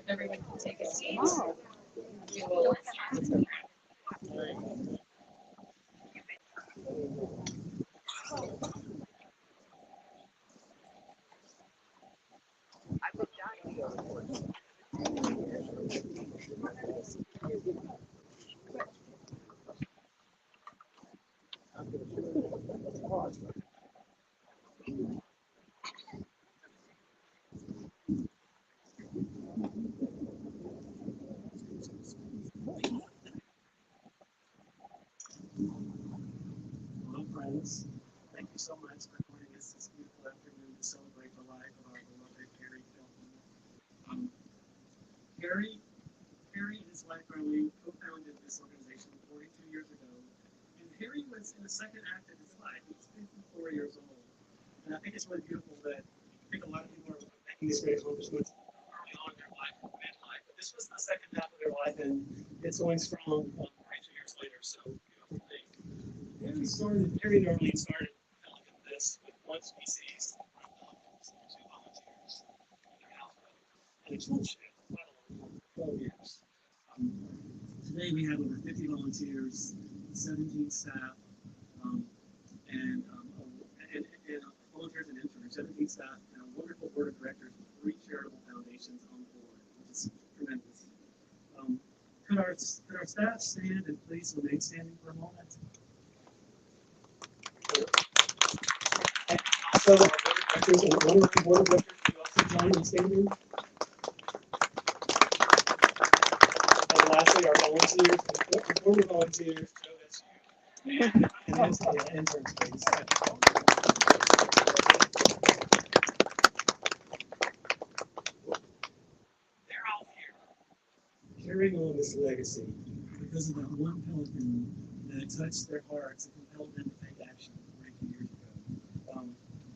Everyone can take a seat. Wow. We will Hello, friends. Thank you so much for joining us this beautiful afternoon to celebrate the life of our beloved Harry Kelton. Harry and his wife Darlene co-founded this organization 42 years ago, and Harry was in the second act of his life. He was 54 years old, and I think it's really beautiful that I think a lot of people are making these great accomplishments early on in their life, midlife. But this was the second half of their life, and it's going strong 42 years later. So beautiful thing. Harry and Darlene started developing this with one species, two volunteers in their household, and a tool shed for quite a long time, 12 years. Today we have over 50 volunteers, 17 staff, and volunteers and interns, 17 staff, and a wonderful board of directors with 3 charitable foundations on board, which is tremendous. Could our staff stand and please remain standing for a moment? And also, our board of directors and honorary board of directors, can you also join in standing? And lastly, our volunteers, and former volunteers, Joe, that's you. And that's the interns, please. They're all here, carrying on this legacy because of that one pelican that touched their hearts and compelled them to take action 42 years ago.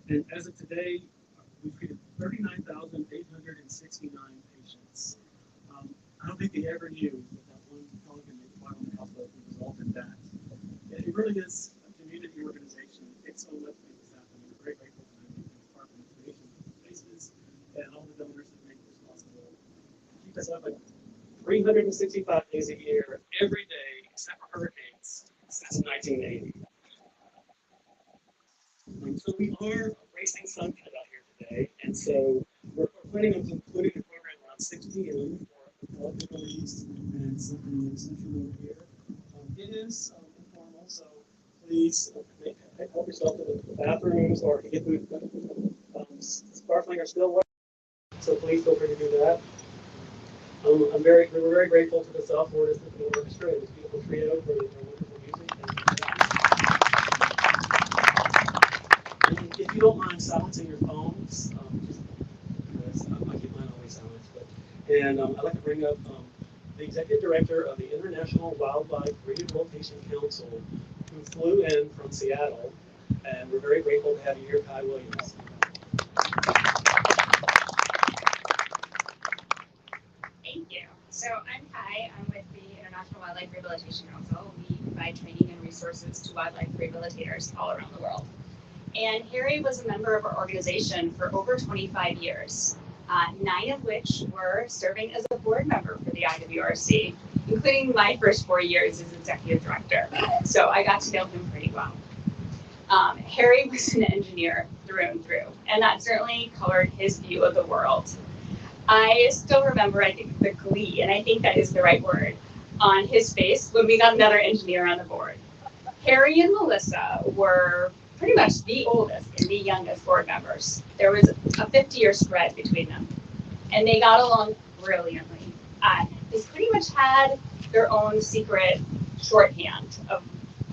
And as of today, we've treated 39,869 patients. I don't think they ever knew that one pelican they caught on the houseboat would result in that. It really is a community organization. It takes so much to make this happen. We're very grateful to the Department of Information Places and all the donors that make this possible. Keep us up at 365 days a year, every day, except for hurricanes, since 1980. So we are racing sunset out here today, and so we're planning on concluding the program around 6 p.m. for release and something central over here. It is informal, so please help yourself to the bathrooms or to get the sparkling or still water. So please feel free to do that. We're very grateful to the sophomore Symphony Orchestra and this beautiful trio for their wonderful music. And if you don't mind silencing your phones, I keep mine always silenced. And I'd like to bring up the executive director of the International Wildlife Rehabilitation Council, who flew in from Seattle, and we're very grateful to have you here, Kai Williams. Thank you. So I'm Kai. I'm with the International Wildlife Rehabilitation Council. We provide training and resources to wildlife rehabilitators all around the world. And Harry was a member of our organization for over 25 years, 9 of which were serving as a board member for the IWRC, including my first 4 years as executive director. So I got to know him pretty well. Harry was an engineer through and through, and that certainly colored his view of the world. I still remember, I think, the glee, and I think that is the right word, on his face when we got another engineer on the board. Harry and Melissa were pretty much the oldest and the youngest board members. There was a 50-year spread between them, and they got along brilliantly. They pretty much had their own secret shorthand of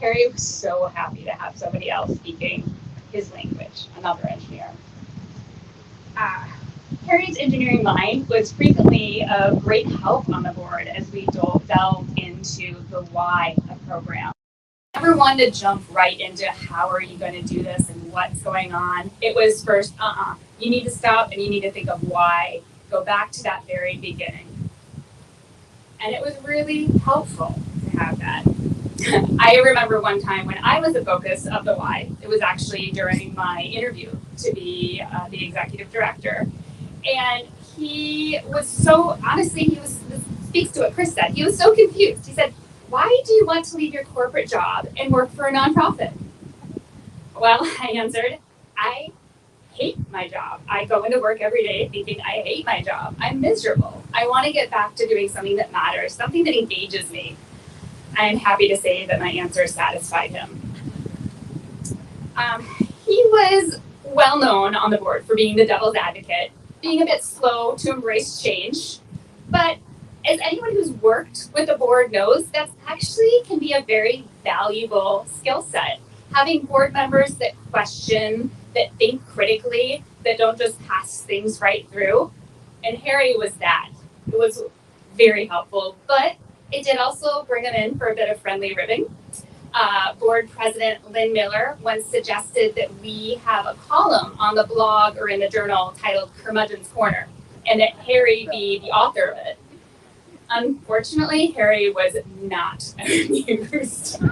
Harry was so happy to have somebody else speaking his language, another engineer. Harry's engineering mind was frequently a great help on the board as we delved into the why of program. Never wanted to jump right into how are you going to do this and what's going on. It was first, you need to stop and you need to think of why. Go back to that very beginning. And it was really helpful to have that. I remember one time when I was the focus of the why. It was actually during my interview to be the executive director. And he was so, honestly, this speaks to what Chris said. He was so confused. He said, "Why do you want to leave your corporate job and work for a nonprofit?" Well, I answered, "I hate my job. I go into work every day thinking I hate my job. I'm miserable. I want to get back to doing something that matters, something that engages me." I am happy to say that my answer satisfied him. He was well known on the board for being the devil's advocate, being a bit slow to embrace change, but as anyone who's worked with the board knows, that actually can be a very valuable skill set. Having board members that question, that think critically, that don't just pass things right through. And Harry was that. It was very helpful, but it did also bring him in for a bit of friendly ribbing. Board President Lynn Miller once suggested that we have a column on the blog or in the journal titled Curmudgeon's Corner, and that Harry be the author of it. Unfortunately, Harry was not amused.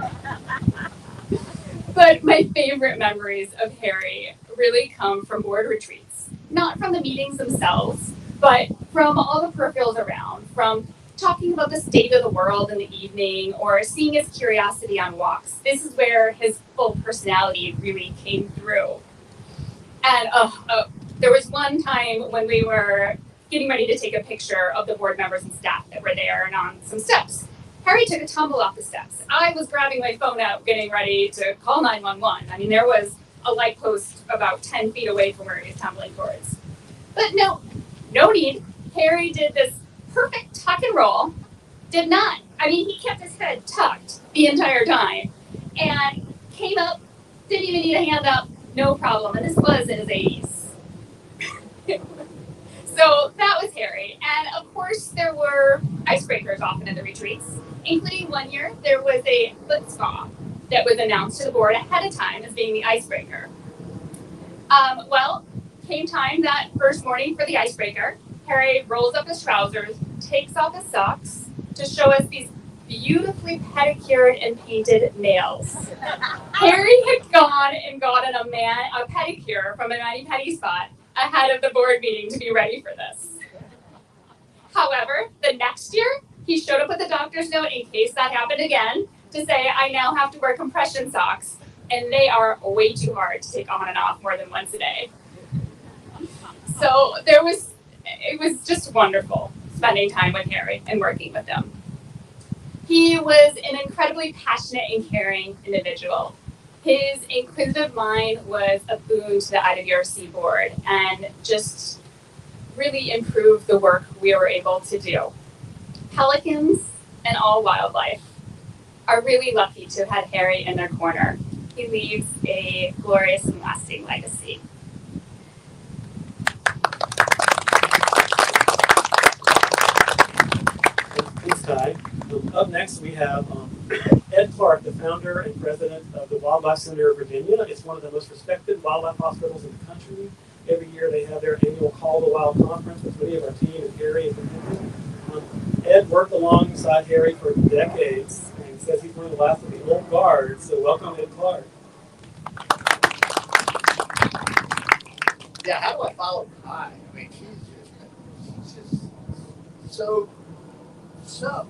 But my favorite memories of Harry really come from board retreats. Not from the meetings themselves, but from all the peripherals around, from talking about the state of the world in the evening or seeing his curiosity on walks. This is where his full personality really came through. And there was one time when we were getting ready to take a picture of the board members and staff that were there and on some steps. Harry took a tumble off the steps. I was grabbing my phone out, getting ready to call 911. I mean, there was a light post about 10 feet away from where he was tumbling towards. But no need. Harry did this perfect tuck and roll. Did not. I mean, he kept his head tucked the entire time. And came up, didn't even need a hand up, no problem. And this was in his 80s. So that was Harry. And of course, there were icebreakers often in the retreats, including one year there was a foot spa that was announced to the board ahead of time as being the icebreaker. Well, came time that first morning for the icebreaker. Harry rolls up his trousers, takes off his socks to show us these beautifully pedicured and painted nails. Harry had gone and gotten a pedicure from a mani-pedi spot ahead of the board meeting to be ready for this. However, the next year, he showed up with a doctor's note in case that happened again to say, "I now have to wear compression socks, and they are way too hard to take on and off more than once a day." So it was just wonderful spending time with Harry and working with him. He was an incredibly passionate and caring individual. His inquisitive mind was a boon to the IWRC board and just really improved the work we were able to do. Pelicans and all wildlife are really lucky to have had Harry in their corner. He leaves a glorious and lasting legacy. Thanks, Ty. Up next, we have Ed Clark, the founder and president of the Wildlife Center of Virginia. It's one of the most respected wildlife hospitals in the country. Every year they have their annual Call to Wild conference with many of our team and Harry and Ed worked alongside Harry for decades and says he's one of the last of the old guard. So welcome, Ed Clark. Yeah, how do I follow Kai? I mean, she's just so.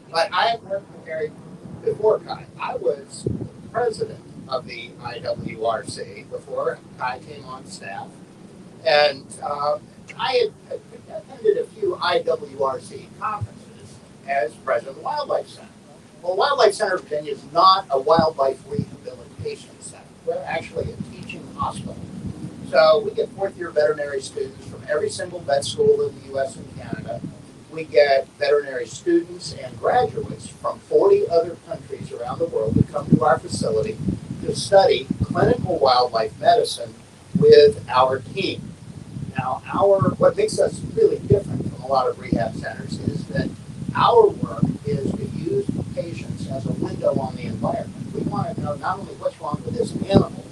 But I have worked with Harry before Kai. I was president of the IWRC before Kai came on staff. And I had attended a few IWRC conferences as president of the Wildlife Center. Well, Wildlife Center of Virginia is not a wildlife rehabilitation center. We're actually a teaching hospital. So we get fourth-year veterinary students from every single vet school in the U.S. and Canada. We get veterinary students and graduates from 40 other countries around the world that come to our facility to study clinical wildlife medicine with our team. Now, what makes us really different from a lot of rehab centers is that our work is to use patients as a window on the environment. We want to know not only what's wrong with this animal,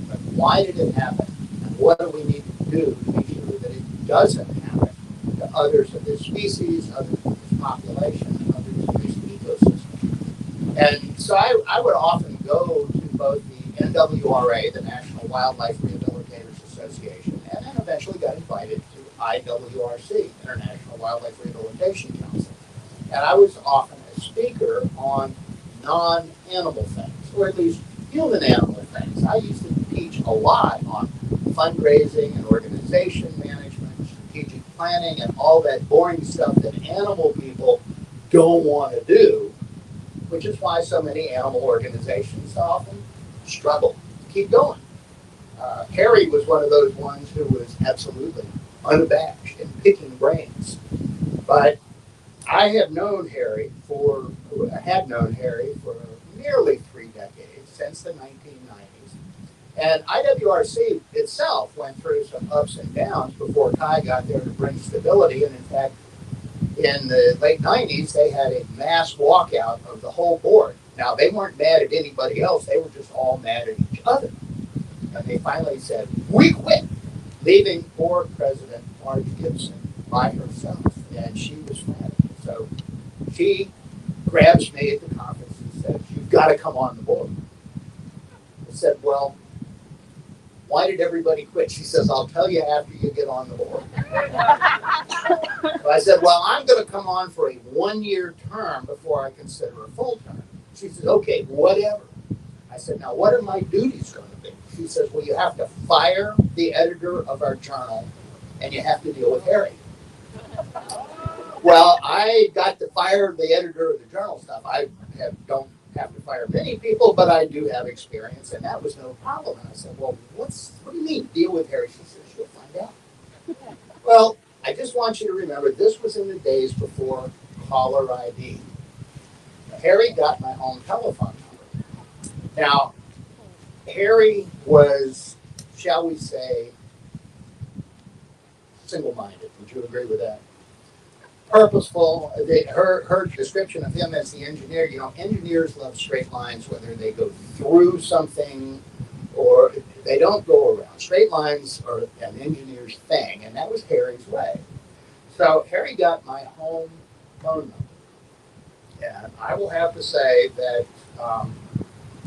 but why did it happen, and what do we need to do to make sure that it doesn't happen to others of this species, others of this population, others of this ecosystem. And so I would often go to both the NWRA, the National Wildlife Rehabilitators Association, and then eventually got invited to IWRC, International Wildlife Rehabilitation Council. And I was often a speaker on non-animal things, or at least human-animal things. I used to teach a lot on fundraising and organization management, strategic planning, and all that boring stuff that animal people don't want to do, which is why so many animal organizations often struggle to keep going. Harry was one of those ones who was absolutely unabashed in picking brains. But I had known Harry for nearly 3 decades, since the 1990s. And IWRC itself went through some ups and downs before Kai got there to bring stability. And in fact, in the late 90s, they had a mass walkout of the whole board. Now, they weren't mad at anybody else. They were just all mad at each other. And they finally said, we quit, leaving board president Marge Gibson by herself. And she was mad. So she grabs me at the conference and says, you've got to come on the board. I said, well, why did everybody quit? She says, I'll tell you after you get on the board. So I said, well, I'm going to come on for a 1-year term before I consider a full term. She says, okay, whatever. I said, now what are my duties going to be? She says, well, you have to fire the editor of our journal and you have to deal with Harry. Well, I got to fire the editor of the journal stuff. I don't have to fire many people, but I do have experience, and that was no problem. And I said, well, what do you mean deal with Harry? She says, you'll find out. Well, I just want you to remember, this was in the days before caller ID. Harry got my home telephone number. Now, Harry was, shall we say, single-minded. Would you agree with that? Purposeful. Her description of him as the engineer, engineers love straight lines, whether they go through something or they don't go around. Straight lines are an engineer's thing, and that was Harry's way. So Harry got my home phone number. And I will have to say that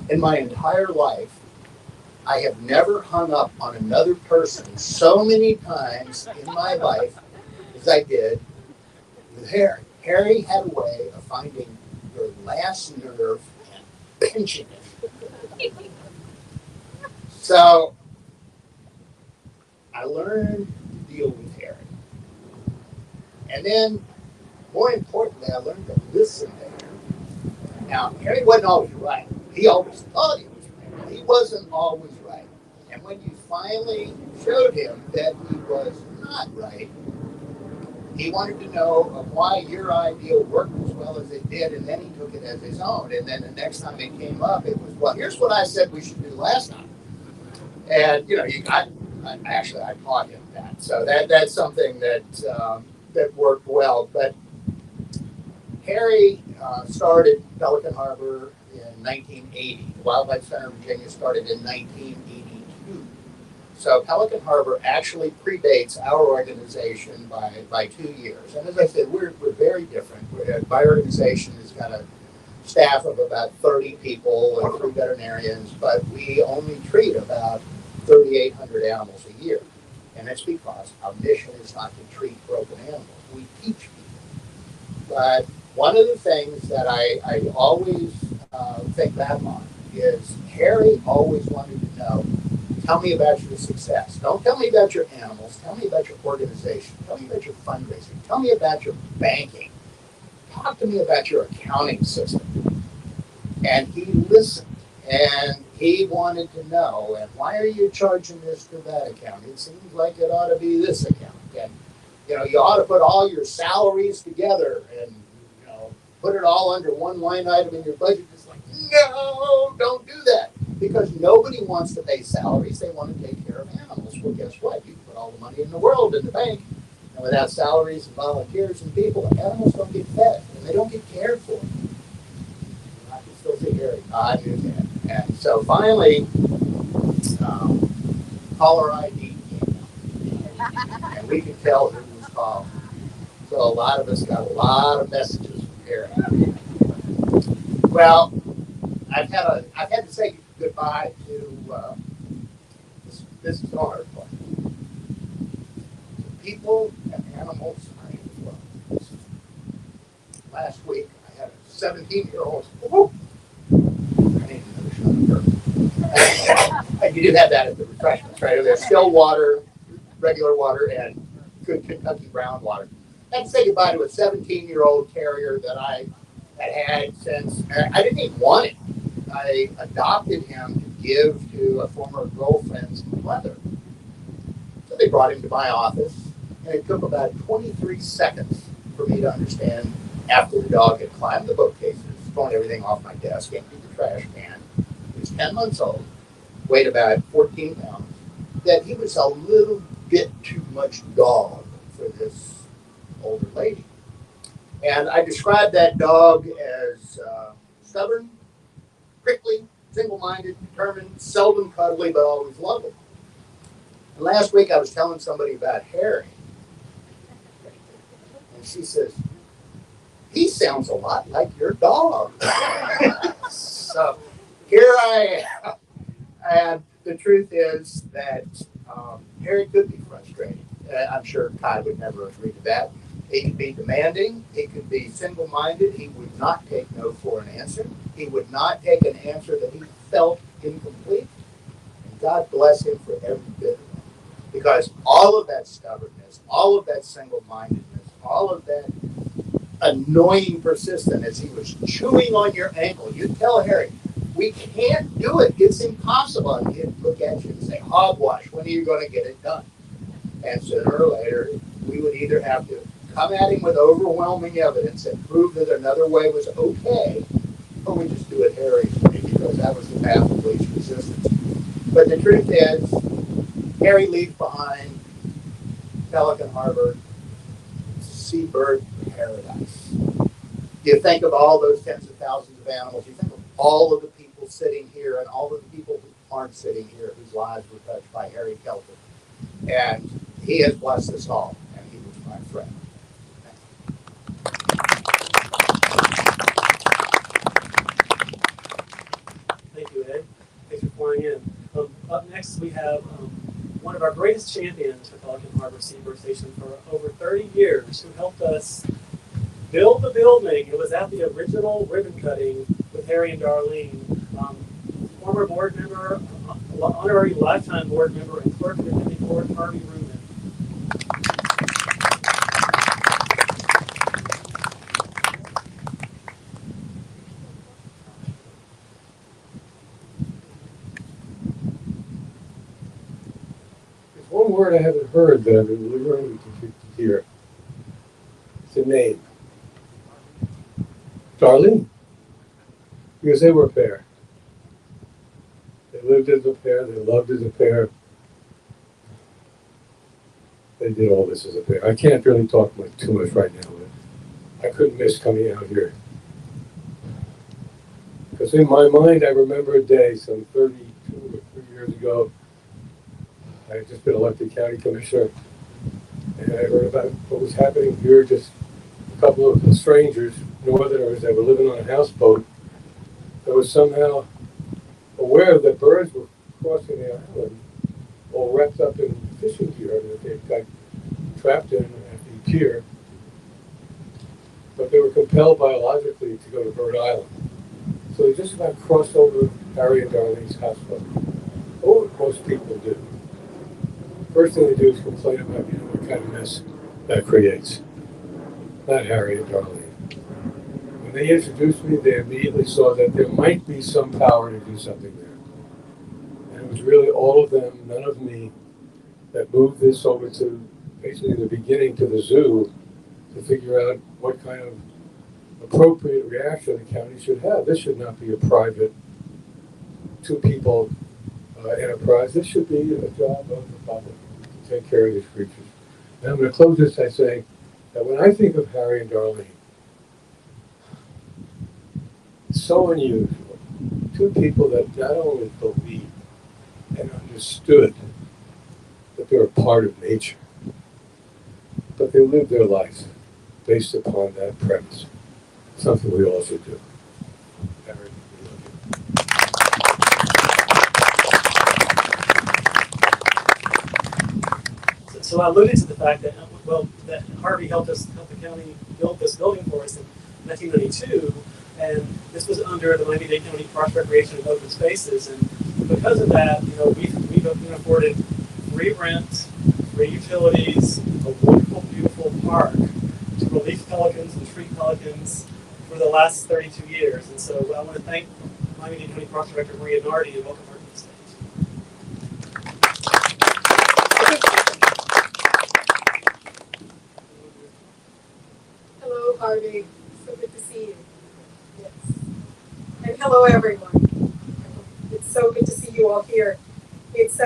in my entire life, I have never hung up on another person so many times in my life as I did with Harry. Harry had a way of finding your last nerve and pinching it. So I learned to deal with Harry. And then, more importantly, I learned to listen to Harry. Now, Harry wasn't always right. He always thought he was right. He wasn't always right. And when you finally showed him that he was not right, he wanted to know why your idea worked as well as it did, and then he took it as his own. And then the next time it came up, it was, well, here's what I said we should do last time. And, I taught him that. So that's something that worked well. But Harry started Pelican Harbor in 1980. The Wildlife Center of Virginia started in 1982. So Pelican Harbor actually predates our organization by 2 years. And as I said, we're very different. My organization has got a staff of about 30 people and 3 veterinarians, but we only treat about 3,800 animals a year. And that's because our mission is not to treat broken animals. We teach people. But one of the things that I always think back on is Harry always wanted to know, tell me about your success. Don't tell me about your animals. Tell me about your organization. Tell me about your fundraising. Tell me about your banking. Talk to me about your accounting system. And he listened. And he wanted to know, and why are you charging this to that account? It seems like it ought to be this account. And, you ought to put all your salaries together and, put it all under one line item in your budget. It's like, no, don't do that. Because nobody wants to pay salaries. They want to take care of animals. Well, guess what? You can put all the money in the world in the bank. And without salaries and volunteers and people, animals don't get fed. And they don't get cared for. I can still see Harry. I knew that. And so finally, caller ID came out. And we could tell who was calling. So a lot of us got a lot of messages from Harry. Well, I've had to say goodbye to this is a hard one. people and animals are in love. Last week, I had a 17-year-old. I need another shot of bourbon. You do have that at the refreshments, right? There's still water, regular water, and good Kentucky brown water. I had to say goodbye to a 17-year-old terrier that I had since I didn't even want it. I adopted him to give to a former girlfriend's mother. So they brought him to my office, and it took about 23 seconds for me to understand after the dog had climbed the bookcases, thrown everything off my desk, emptied the trash can. He was 10 months old, weighed about 14 pounds, that he was a little bit too much dog for this older lady. And I described that dog as stubborn, prickly, single-minded, determined, seldom cuddly, but always lovable. And last week I was telling somebody about Harry. And she says, he sounds a lot like your dog. So here I am. And the truth is that Harry could be frustrated. I'm sure Kai would never agree to that. He could be demanding. He could be single-minded. He would not take no for an answer. He would not take an answer that he felt incomplete. And God bless him for every bit of it. Because all of that stubbornness, all of that single-mindedness, all of that annoying persistence as he was chewing on your ankle, you'd tell Harry, we can't do it. It's impossible. And he'd look at you and say, hogwash, when are you going to get it done? And sooner or later, we would either have to come at him with overwhelming evidence and prove that another way was okay, or we just do it Harry's way, because that was the path of least resistance. But the truth is, Harry leaves behind Pelican Harbor, seabird paradise. You think of all those tens of thousands of animals, you think of all of the people sitting here and all of the people who aren't sitting here whose lives were touched by Harry Kelton. And he has blessed us all, and he was my friend. Thank you, Ed. Thanks for flying in. Up next, we have one of our greatest champions for Pelican Harbor Seabird Station for over 30 years, who helped us build the building. It was at the original ribbon cutting with Harry and Darlene. Former board member, honorary lifetime board member, and clerk of the District Court, Harvey Ruman. There's one word I haven't heard that I've been really learning to hear. It's a name. Darlene. Because they were a pair. They lived as a pair. They loved as a pair. They did all this as a pair. I can't really talk too much right now, but I couldn't miss coming out here. Because in my mind, I remember a day some 32 or 3 years ago. I had just been elected county commissioner, and I heard about what was happening here. Just a couple of strangers, northerners, that were living on a houseboat that was somehow aware that birds were crossing the island, all wrapped up in fishing gear that they got trapped in at the pier. But they were compelled biologically to go to Bird Island. So they just about crossed over Harry and Darlene's houseboat. What most people do. First thing they do is complain about, what kind of mess that creates. Not Harry and Darlene. When they introduced me, they immediately saw that there might be some power to do something there. And it was really all of them, none of me, that moved this over to basically the beginning to the zoo to figure out what kind of appropriate reaction the county should have. This should not be a private, two people enterprise. This should be a job of the public to take care of these creatures. And I'm going to close this by saying that when I think of Harry and Darlene, it's so unusual. Two people that not only believed and understood that they're a part of nature, but they lived their lives based upon that premise. Something we all should do. Harry, we love you. So So I alluded to the fact that, well, that Harvey helped the county build this building for us in 1992, and this was under the Miami-Dade County Parks, Recreation, and Open Spaces, and because of that, we've been afforded free rent, free utilities, a wonderful, beautiful park to release pelicans and treat pelicans for the last 32 years. And so I want to thank Miami-Dade County Parks Director Maria Nardi and welcome her to the stage. Hello, Harvey. So good to see you. Yes. And hello, everyone. It's so good to see you all here. It's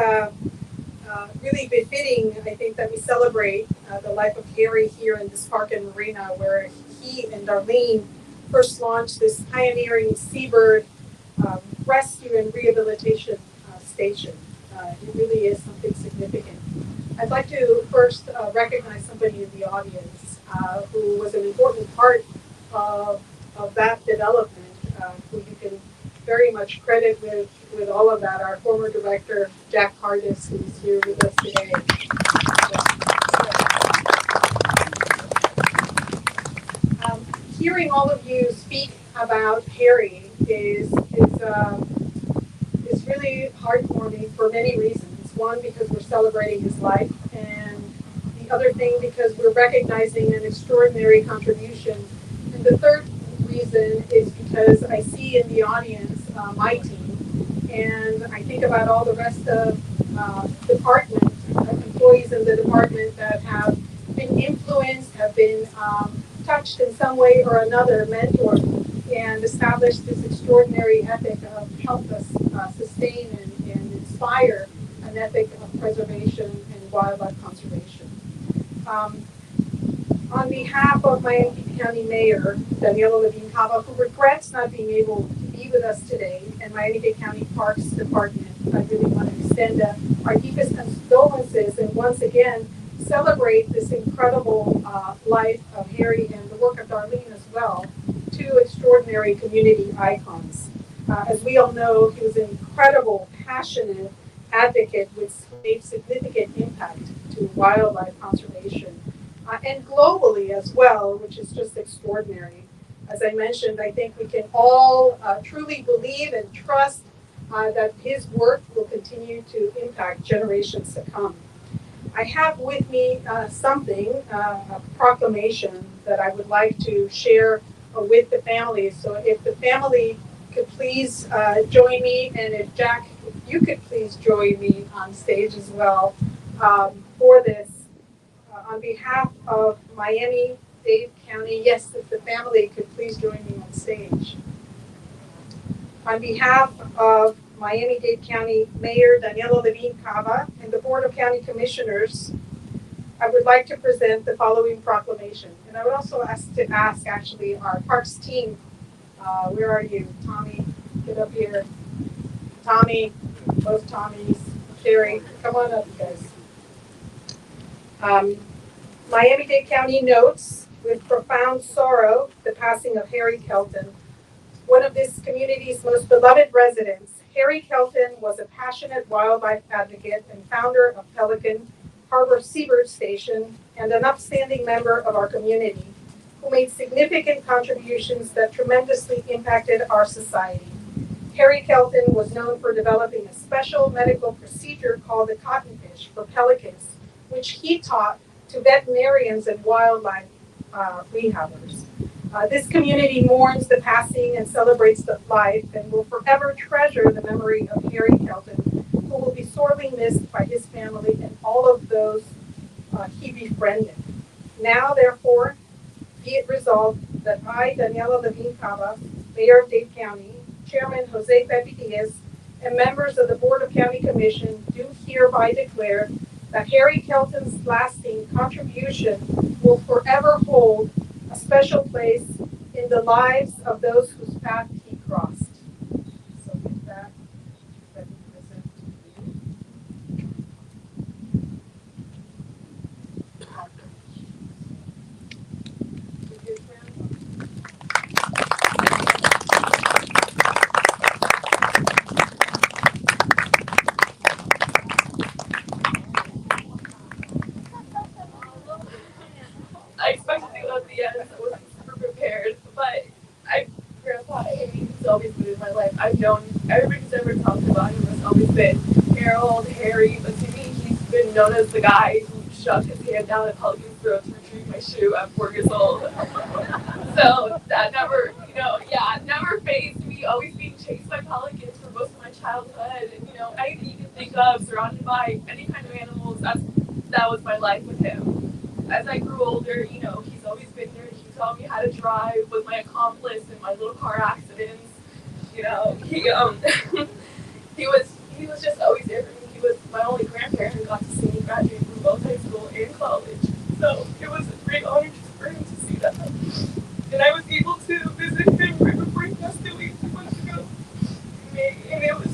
really befitting, I think, that we celebrate the life of Harry here in this park and marina where he and Darlene first launched this pioneering seabird rescue and rehabilitation station. It really is something significant. I'd like to first recognize somebody in the audience who was an important part of that development, who you can very much credit with all of that, our former director, Jack Hardis, who's here with us today. Hearing all of you speak about Harry is really heartwarming for many reasons. One, because we're celebrating his life, and the other thing, because we're recognizing an extraordinary contribution. And the third reason is because I see in the audience my team, and I think about all the rest of department employees in the department that have been influenced, have been touched in some way or another, mentored, and established this extraordinary ethic of help us sustain and inspire an ethic of preservation and wildlife conservation. On behalf of Miami County Mayor Daniela Levine Cava, who regrets not being able to be with us today, and Miami-Dade County Parks Department, I really want to extend our deepest condolences and once again celebrate this incredible life of Harry and the work of Darlene as well, two extraordinary community icons. As we all know, he was an incredible, passionate advocate with made significant impact to wildlife conservation and globally as well, which is just extraordinary. As I mentioned, I think we can all truly believe and trust that his work will continue to impact generations to come. I have with me something, a proclamation that I would like to share with the family. So if the family could please join me, and if Jack, if you could please join me on stage as well for this. On behalf of Miami-Dade County, yes, if the family could please join me on stage. On behalf of Miami-Dade County Mayor Daniela Levine Cava and the Board of County Commissioners, I would like to present the following proclamation. And I would also ask actually our Parks team, where are you? Tommy, get up here. Tommy, both Tommies, Sherry, come on up, guys. Miami-Dade County notes with profound sorrow the passing of Harry Kelton, one of this community's most beloved residents. Harry Kelton was a passionate wildlife advocate and founder of Pelican Harbor Seabird Station and an upstanding member of our community who made significant contributions that tremendously impacted our society. Harry Kelton was known for developing a special medical procedure called the cottonfish for pelicans, which he taught to veterinarians and wildlife rehabbers. This community mourns the passing and celebrates the life and will forever treasure the memory of Harry Kelton, who will be sorely missed by his family and all of those he befriended. Now, therefore, be it resolved that I, Daniela Levine Cava, Mayor of Dade County, Chairman Jose Pepe Diaz, and members of the Board of County Commission do hereby declare that Harry Kelton's lasting contribution will forever hold a special place in the lives of those whose path he crossed. So with that, let me present to you. yes, I wasn't super prepared, but Grandpa Amy has always been in my life. I've known everybody who's ever talked about him has always been Harold, Harry, but to me, he's been known as the guy who shoved his hand down a Pelican's throat to retrieve my shoe at 4 years old. So that never, never phased me. Always being chased by pelicans for most of my childhood. Anything you can think of, surrounded by any kind of animals. That was my life with him. As I grew older, he's always been there. He taught me how to drive, was my accomplice in my little car accidents. He he was just always there for me. He was my only grandparent who got to see me graduate from both high school and college. So it was a great honor just for him to see that. And I was able to visit him right before he passed away 2 months ago. And it was,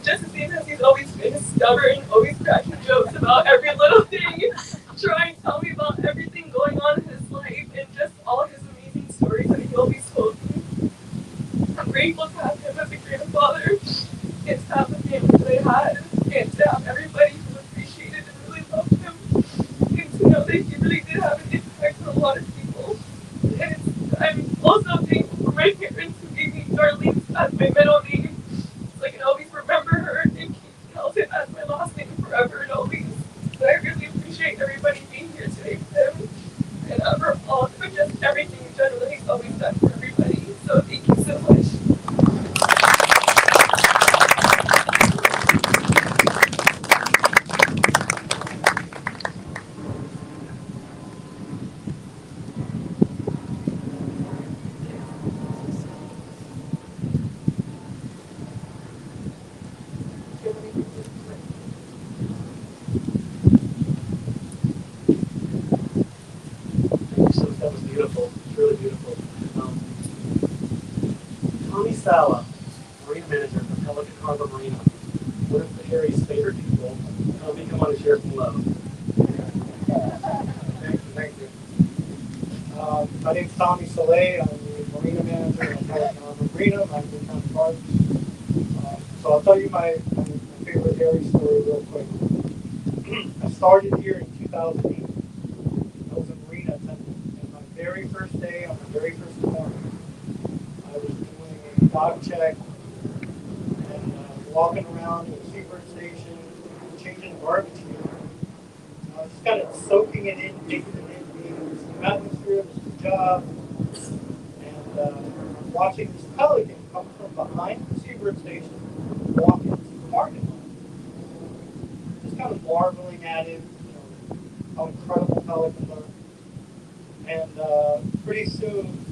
just the same as he's always been stubborn, always cracking jokes about every little thing, trying to tell me about everything going on in his life and just all his amazing stories that he always told me. I'm grateful to have him as a grandfather and to have the family that I had and to have everybody who appreciated and really loved him and to know that he really did have an impact on a lot of people. And I'm also thankful for my parents who gave me Darlene as my middle name so I can always remember her and keep Kelton as my last name forever and always. So I really appreciate everybody being here today with him and for just everything in general that he's always done for everybody. So thank you so much. So that was beautiful. It's really beautiful. Tommy Sala, Marine Manager for Pelican Harbor Marina, one of Harry's favorite people. Tommy, come on and share some love. Thank you. My name's Tommy Soleil. I'm the Marina Manager at Pelican Harbor Marina. I'm in County Parks. So I'll tell you my favorite Harry story real quick. I started here in 2008. I was a Marine attendant. And my very first day, on the very first morning, I was doing a dog check and walking around in the seabird station, changing garbage here. Just kind of soaking it in, taking it in, being in this new atmosphere, this new job, and watching this pelican come from behind the seabird station, walk into the parking lot. Just kind of marveling at it, how incredible pelicans are. And pretty soon,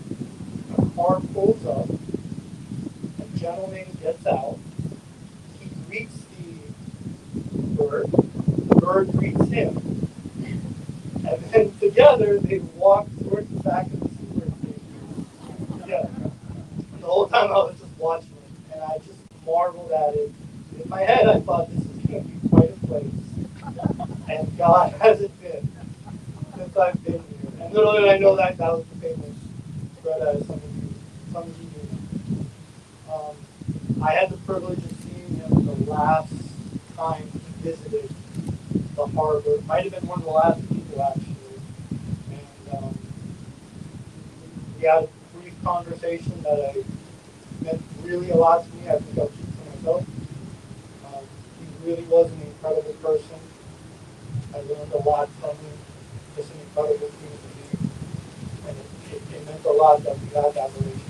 a car pulls up, a gentleman gets out, he greets the bird greets him, and then together they walk towards the back of the seabird station. Yeah. The whole time I was just watching it, and I just marveled at it. In my head, I thought this is going to be quite a place, and God has it been since I've been here. And little did I know that was the famous Greta, some of you know. I had the privilege of seeing him the last time he visited the harbor. It might have been one of the last people, actually. And we had a brief conversation that meant really a lot to me. I think I'll keep to myself. He really was an incredible person. I learned a lot from him. Just an incredible human being. And it meant a lot that we had that relationship.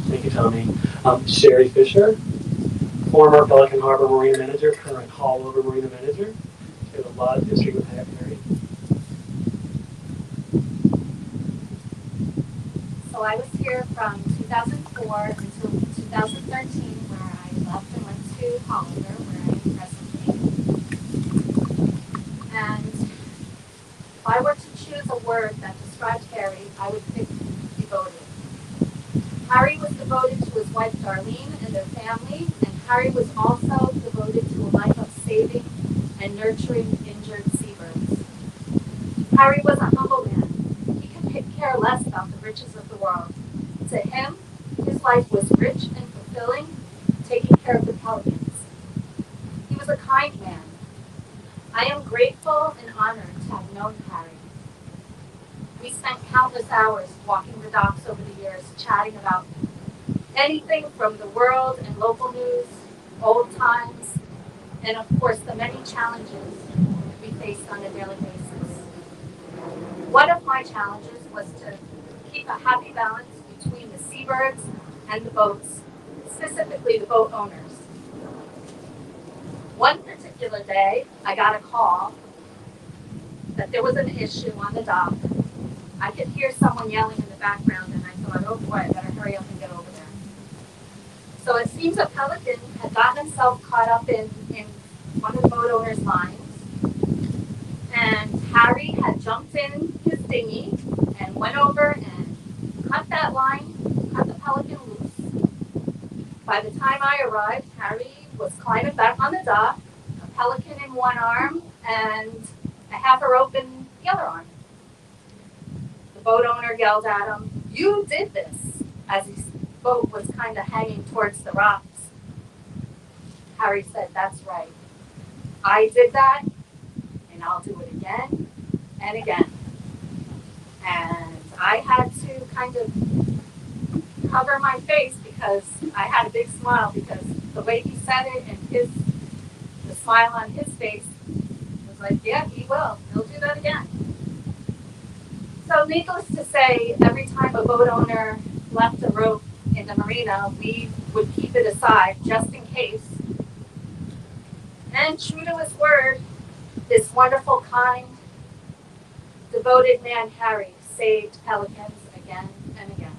Thank you, Tommy. Sherry Fisher, former Pelican Harbor Marina Manager, current Haulover Marina Manager. She has a lot of history with Harry. So I was here from 2004 until 2013, where I left and went to Haulover, where I am presently. And if I were to choose a word that described Harry, I would pick devoted. Harry was devoted to his wife Darlene and their family, and Harry was also devoted to a life of saving and nurturing injured seabirds. Harry was a humble man. He could care less about the riches of the world. To him, his life was rich and fulfilling, taking care of the pelicans. He was a kind man. I am grateful and honored to have known Harry. We spent countless hours walking the docks over the years, chatting about anything from the world and local news, old times, and of course the many challenges we faced on a daily basis. One of my challenges was to keep a happy balance between the seabirds and the boats, specifically the boat owners. One particular day, I got a call that there was an issue on the dock. I could hear someone yelling in the background, and I thought, oh boy, I better hurry up and get over there. So it seems a pelican had gotten himself caught up in one of the boat owner's lines, and Harry had jumped in his dinghy and went over and cut that line, cut the pelican loose. By the time I arrived, Harry was climbing back on the dock, a pelican in one arm and a half a rope in the other arm. The boat owner yelled at him, "You did this," as his boat was kind of hanging towards the rocks. Harry said, "That's right. I did that, and I'll do it again and again." And I had to kind of cover my face because I had a big smile, because the way he said it and the smile on his face was like, yeah, he will. He'll do that again. So needless to say, every time a boat owner left a rope in the marina, we would keep it aside just in case. And true to his word, this wonderful, kind, devoted man, Harry, saved pelicans again and again.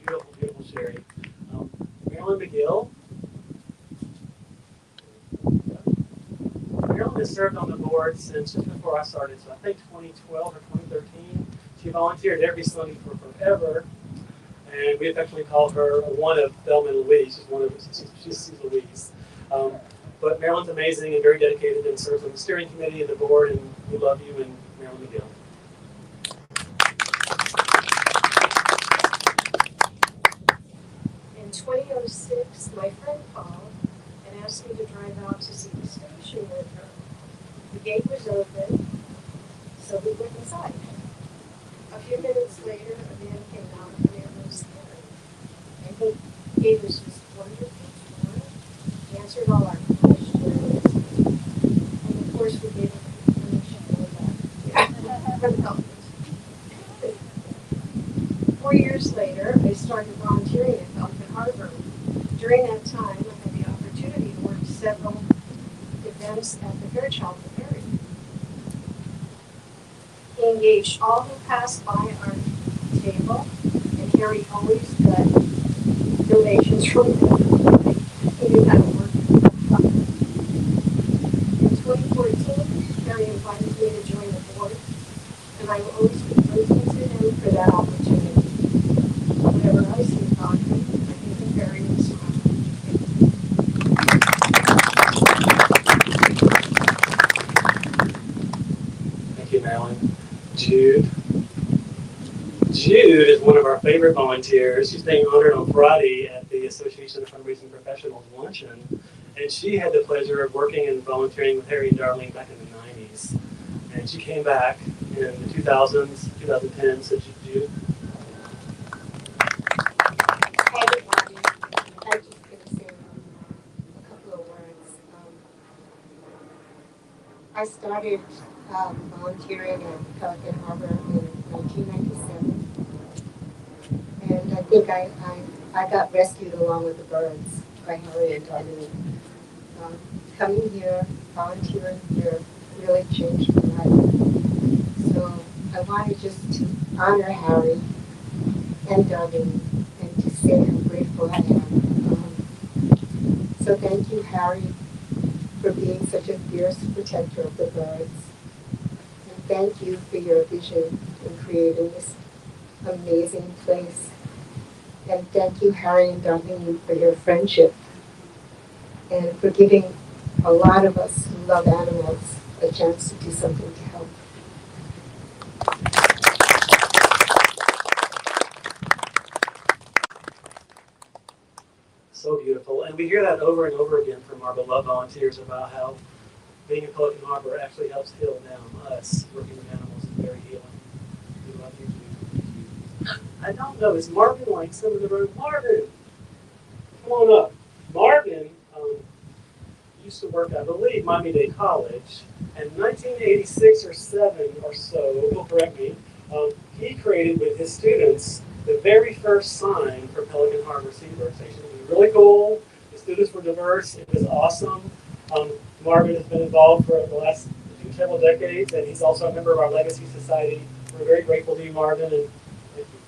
Beautiful, beautiful Sherry. Marilyn McGill. Marilyn has served on the board since just before I started, so I think 2012 or 2013. She volunteered every Sunday for forever, and we affectionately called her one of Thelma and Louise. She's Louise. But Marilyn's amazing and very dedicated and serves on the steering committee and the board, and we love you and Marilyn McGill. In 2006, my friend called and asked me to drive out to see the station with her. The gate was open, so we went inside. A few minutes later, a man came out and it was scary. And he gave us this wonderful tour. He answered all our questions. And of course, we gave him information for the helpers. 4 years later, I started volunteering at Kelton Harbor. During that time, I had the opportunity to work several events at the Fairchild Ferry. He engaged all who passed by our table, and Harry always got donations from them. He knew how to work. In 2014, Harry invited me to join the board, and I will always be grateful to him for that opportunity. Whenever I see about him, I think of Harry and smile. Thank you, Marilyn. Jude. Jude is one of our favorite volunteers. She's being honored on Friday at the Association of Fundraising Professionals Luncheon. And she had the pleasure of working and volunteering with Harry and Darlene back in the 90s. And she came back in the 2000s, 2010s. So Jude. Hi, everybody. I just going to say a couple of words. I started volunteering at Pelican Harbor in 1997. And I think I got rescued along with the birds by Harry and Darlene. Coming here, volunteering here, really changed my life. So I wanted just to honor Harry and Darlene and to say how grateful I am. So thank you, Harry, for being such a fierce protector of the birds. And thank you for your vision in creating this amazing place. And thank you, Harry and Darlene, for your friendship and for giving a lot of us who love animals a chance to do something to help. we hear that over and over again from our beloved volunteers about how being in Pelican Harbor actually helps heal them, us, working with animals is very healing. We love you. I don't know, is Marvin Langston in the room? Marvin, come on up. Marvin used to work, I believe, Miami-Dade College, and in 1986 or 7 or so, he'll correct me, he created with his students the very first sign for Pelican Harbor Seabird Station. It was really cool. The students were diverse. It was awesome. Marvin has been involved for the last several decades, and he's also a member of our Legacy Society. We're very grateful to you, Marvin, and thank you.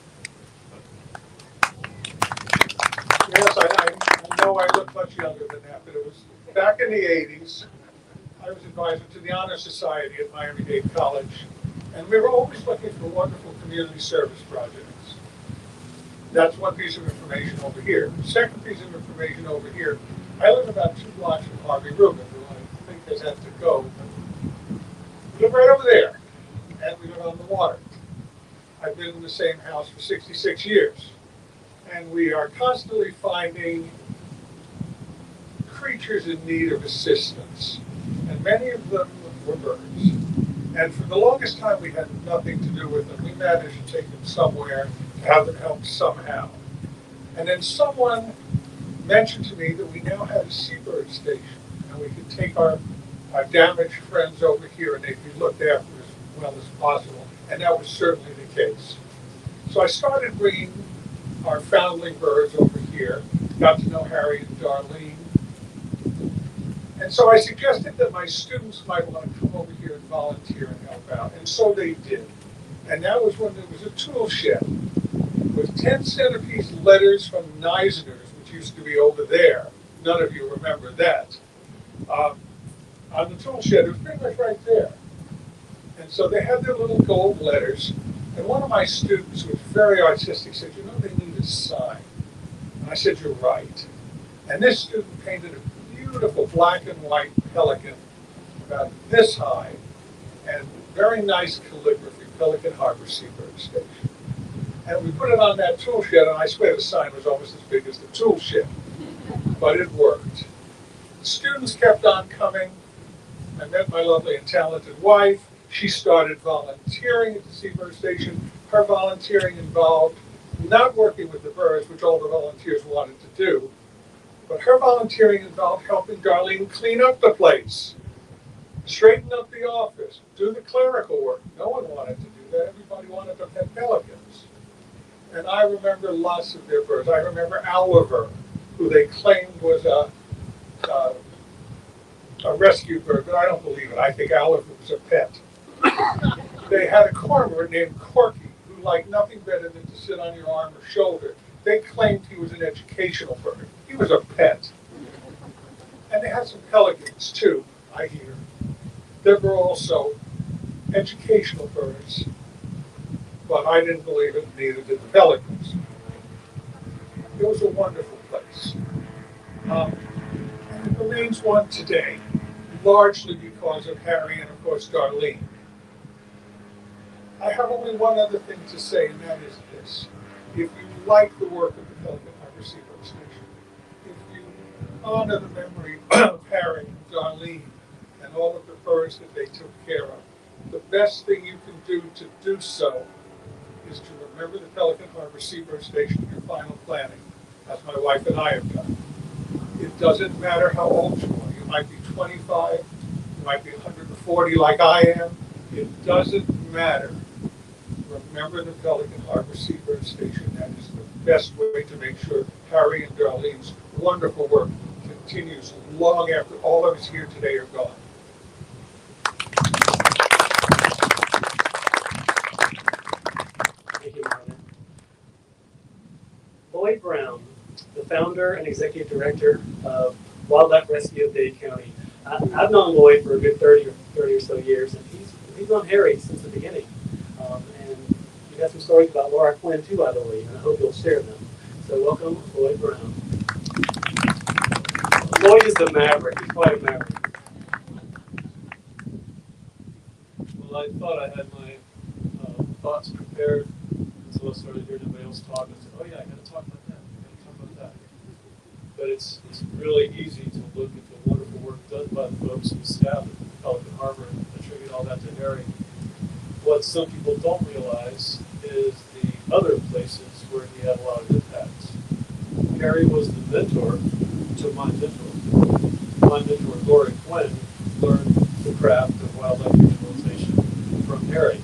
Yes, I know I look much younger than that, but it was back in the 80s. I was advisor to the Honor Society at Miami-Dade College, and we were always looking for wonderful community service projects. That's one piece of information over here. The second piece of information over here, I live about 2 blocks from Harvey Rubin, who I think has had to go. We live right over there, and we live on the water. I've been in the same house for 66 years, and we are constantly finding creatures in need of assistance, and many of them were birds. And for the longest time, we had nothing to do with them. We managed to take them somewhere, to have them help somehow. And then someone mentioned to me that we now had a seabird station, and we could take our damaged friends over here and they'd be looked after as well as possible. And that was certainly the case. So I started bringing our foundling birds over here, got to know Harry and Darlene. And so I suggested that my students might want to come over here and volunteer and help out. And so they did. And that was when there was a tool shed with 10 centerpiece letters from Neisner's, which used to be over there. None of you remember that. On the tool shed, it was pretty much right there. And so they had their little gold letters. And one of my students, who was very artistic, said, you know, they need a sign. And I said, you're right. And this student painted a beautiful black and white pelican about this high and very nice calligraphy, Pelican Harbor Seabird Station. And we put it on that tool shed, and I swear the sign was almost as big as the tool shed. But it worked. The students kept on coming. I met my lovely and talented wife. She started volunteering at the Seabird Station. Her volunteering involved not working with the birds, which all the volunteers wanted to do, but her volunteering involved helping Darlene clean up the place, straighten up the office, do the clerical work. No one wanted to do that. Everybody wanted to pet pelicans. And I remember lots of their birds. I remember Oliver, who they claimed was a rescue bird, but I don't believe it. I think Oliver was a pet. They had a cormorant named Corky, who liked nothing better than to sit on your arm or shoulder. They claimed he was an educational bird. He was a pet. And they had some pelicans, too, I hear. There were also educational birds, but I didn't believe it, neither did the pelicans. It was a wonderful place. And it remains one today, largely because of Harry and, of course, Darlene. I have only one other thing to say, and that is this. If you like the work of the Pelican Harbor Seabird Station, if you honor the memory of Harry and Darlene and all of the birds that they took care of, the best thing you can do to do so is to remember the Pelican Harbor Seabird Station in your final planning, as my wife and I have done. It doesn't matter how old you are. You might be 25, you might be 140 like I am. It doesn't matter. Remember the Pelican Harbor Seabird Station. That is the best way to make sure Harry and Darlene's wonderful work continues long after all of us here today are gone. Thank you, Marvin. Lloyd Brown, the founder and executive director of Wildlife Rescue of Dade County. I've known Lloyd for a good 30 or so years, and he's known Harry since the beginning. And you got some stories about Laura Quinn too, I believe, and I hope you'll share them. So welcome, Lloyd Brown. Lloyd is the maverick. He's quite a maverick. Well, I thought I had my thoughts prepared until I started hearing everybody else talk. I said, oh yeah, I got to talk about that. I got to talk about but it's really easy to look at the wonderful work done by the folks and the staff at Pelican Harbor and attribute all that to Harry. What some people don't realize is the other places where he had a lot of impacts. Harry was the mentor to my mentor. My mentor, Lori Quinn, learned the craft of wildlife rehabilitation from Harry.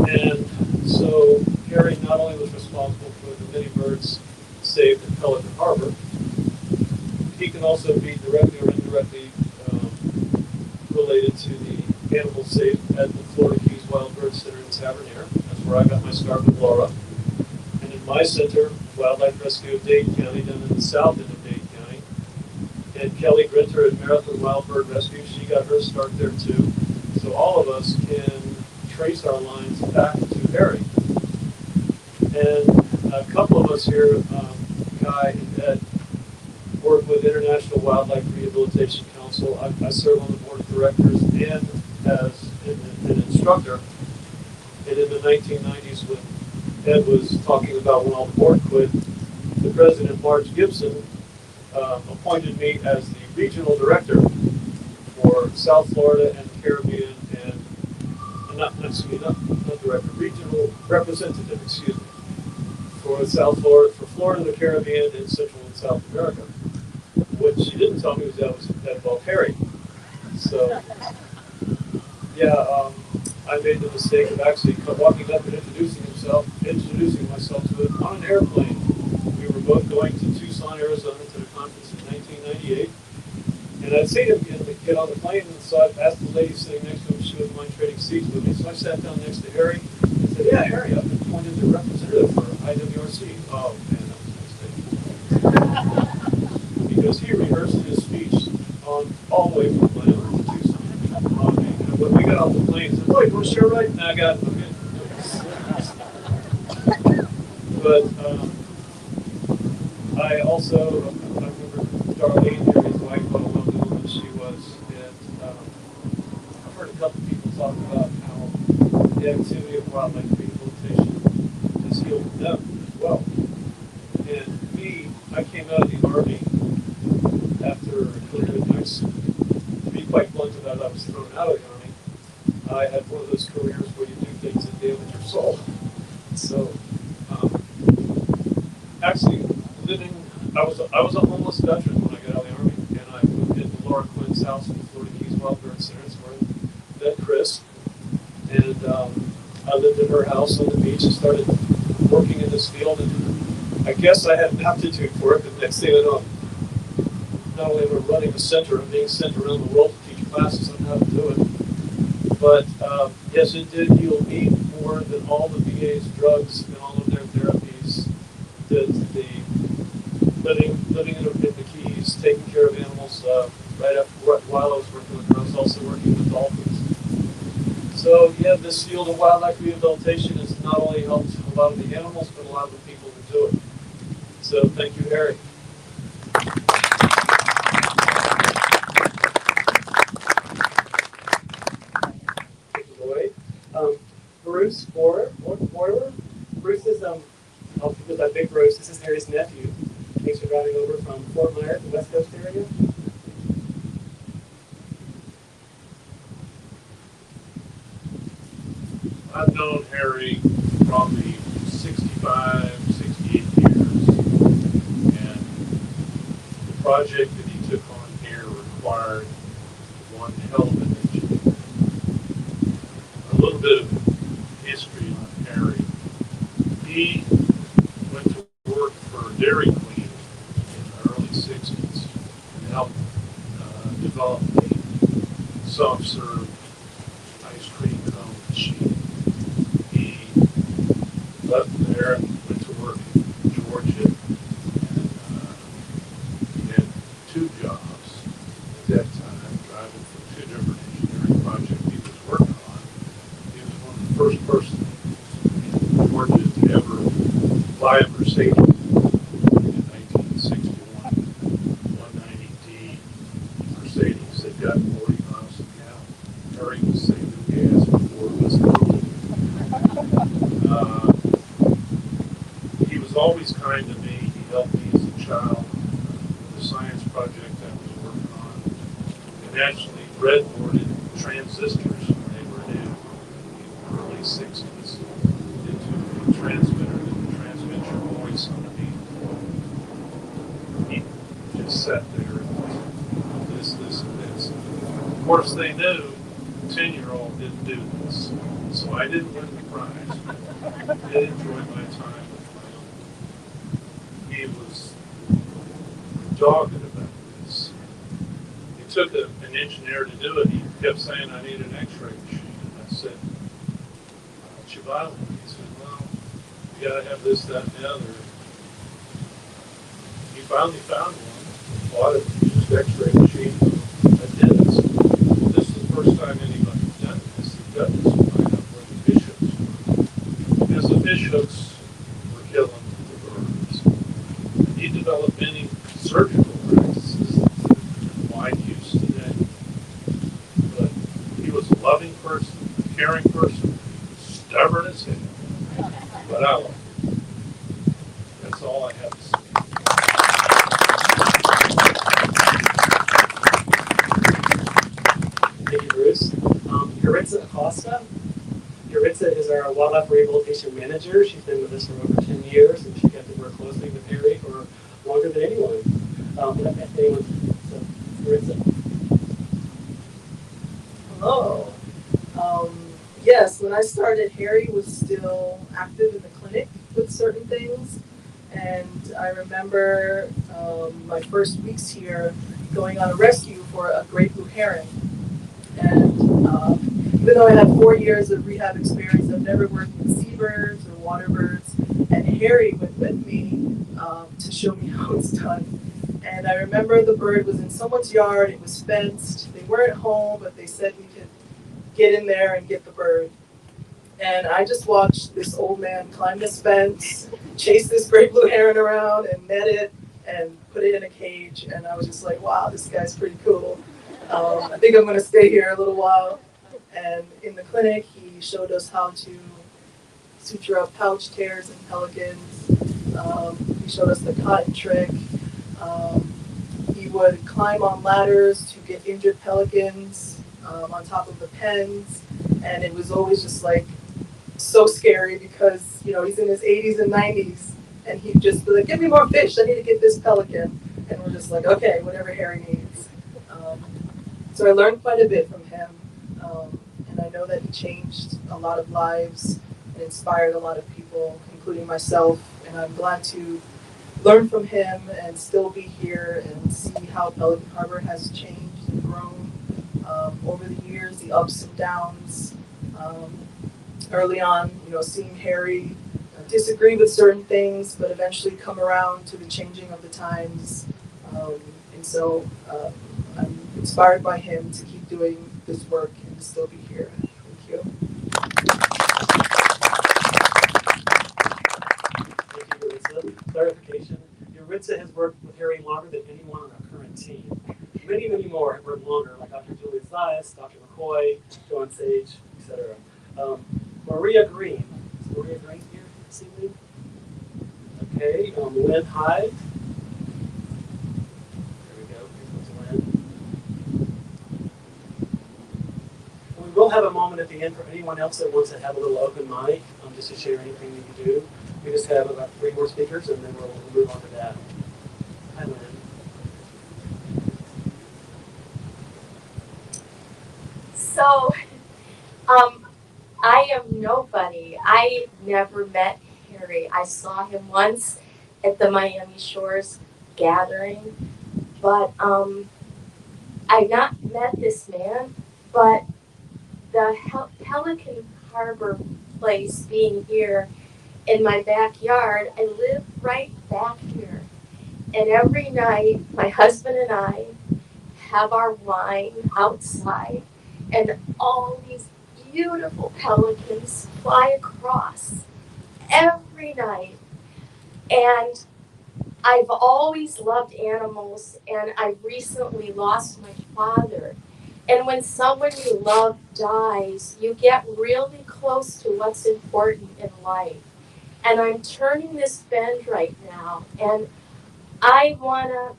And so Harry not only was responsible for the many birds saved at Pelican Harbor, he can also be directly or indirectly related to the animals saved at the Florida Keys Wild Bird Center in Tavernier. That's where I got my start with Laura. And in my center, Wildlife Rescue of Dade County, down in the south end of Dade County. And Kelly Grinter at Marathon Wild Bird Rescue, she got her start there too. So all of us can trace our lines back to Harry. And a couple of us here, Guy and Ed, work with International Wildlife Rehabilitation Council. I serve on the board of directors and as an instructor. And in the 1990s, when Ed was talking about when all the board quit, the president, Marge Gibson, appointed me as the regional director for South Florida and the Caribbean, and not director, regional representative, excuse me, for South Florida, for Florida, the Caribbean, and Central and South America. What she didn't tell me was that involved Harry. So, yeah, I made the mistake of actually walking up and introducing myself to him on an airplane. We were both going to Tucson, Arizona to the conference in 1998. And I'd seen him get on the plane, and so I asked the lady sitting next to him if she wouldn't mind trading seats with me. So I sat down next to Harry and said, "Yeah, Harry, I've been appointed the representative for IWRC. Oh, man, that was a mistake. Because he rehearsed his speech all the way from Atlanta to Tucson. And when we got off the plane, he said, "Boy, you want to share a ride?" "No, I got it. I'm good." But I also, I remember Darlene, Harry's wife, what a lovely woman she was. And I've heard a couple people talk about how the activity of wildlife rehabilitation has healed them as well. And me, I came out of the Army after a career at nights. To be quite blunt about it, I was thrown out of the Army. I had one of those careers where you do things that damage your soul. So, actually, I was a homeless veteran when I got out of the Army, and I moved into Laura Quinn's house in the Florida Keys Wild Bird Center. It's where I met Chris, and I lived in her house on the beach and started working in this field. And I guess I had an aptitude for it. But next thing I know, not only am I running a center, I'm being sent around the world to teach classes on how to do it. But yes, it did heal me more than all the VA's drugs and all of their therapies did. The living in the Keys, taking care of animals while I was working with them. I was also working with dolphins. So yeah, this field of wildlife rehabilitation has not only helped a lot of the animals, but a lot of the people who do it. So thank you, Harry. Bruce Boiler. Bruce is, I'll with that big Bruce, this is Harry's nephew. Thanks for driving over from Fort Myers, the West Coast area. I've known Harry probably 65, 68 years, and the project that he took on here required one hell of an engineer. A little bit of history on Harry. He went to work for Dairy Queen in the early 60s and helped develop the self-serve ice cream cone machine. He left there and went to work in Georgia, and he had two jobs at that time, driving for two different engineering projects he was working on. He was one of the first persons in Georgia to ever fly a Mercedes in 1961, 190D Mercedes. They got 40 miles a gallon. Harry was saving gas before it was cool. He was always kind to me. He helped me as a child. and actually breadboarded transistors when they were new in the early 60s into a transmitter that would transmit your voice underneath. He just sat there and this, and this. Of course, they knew the 10-year-old didn't do this, so I didn't win the prize. I did enjoy my time with my uncle. He was dogged about this. It took an engineer to do it. He kept saying, I need an x-ray machine. And I said, what's your violin? He said, well, you gotta have this, that, and the other. He finally found one, bought a used x-ray machine from a dentist. This is the first time anybody's done this. They've done this to find out where the fish hooks were. Because the fish hooks were killing the birds. He developed many surgical practices that are wide use today. But he was a loving person, a caring person, stubborn as hell. But I love him. That's all I have to say. Thank you, Bruce. Yaritza Acosta. Yaritza is our wildlife rehabilitation manager. She's been with us for over 10 years, and she got to work closely with Harry for longer than anyone. Yaritza. Hello. Yes, when I started, Harry was still active in the clinic with certain things. And I remember my first weeks here going on a rescue for a great blue heron. And even though I have 4 years of rehab experience, I've never worked with seabirds or water birds. And Harry went with me to show me how it's done. And I remember the bird was in someone's yard, it was fenced, they weren't home, but they said we could get in there and get the bird. And I just watched this old man climb this fence, chase this great blue heron around and net it and put it in a cage. And I was just like, wow, this guy's pretty cool. I think I'm gonna stay here a little while. And in the clinic, he showed us how to suture up pouch tears in pelicans. He showed us the cotton trick. He would climb on ladders to get injured pelicans on top of the pens, and it was always just like so scary because he's in his 80s and 90s, and he'd just be like, "Give me more fish! I need to get this pelican." And we're just like, "Okay, whatever Harry needs." So I learned quite a bit from him, and I know that he changed a lot of lives and inspired a lot of people, including myself. And I'm glad to learn from him and still be here and see how Pelican Harbor has changed and grown over the years, the ups and downs. Early on, seeing Harry disagree with certain things, but eventually come around to the changing of the times. And so I'm inspired by him to keep doing this work and to still be here. Thank you. Thank you, Yaritza. Clarification. Yaritza has worked with Harry longer than anyone on our current team. Many, many more have worked longer, like Dr. Julia Zayas, Dr. McCoy, Joan Sage, etc. Maria Green. Is Maria Green here this evening? Okay. Lynn Hyde. There we go. Here comes Lynn. We will have a moment at the end for anyone else that wants to have a little open mic, just to share anything that you do. We just have about 3 more speakers, and then we'll move on to that. Hi, Lynn. So, I am nobody. I never met Harry. I saw him once at the Miami Shores gathering, but I've not met this man, but the Pelican Harbor place being here in my backyard, I live right back here. And every night, my husband and I have our wine outside, and all these beautiful pelicans fly across every night. And I've always loved animals, and I recently lost my father. And when someone you love dies, you get really close to what's important in life. And I'm turning this bend right now, and I want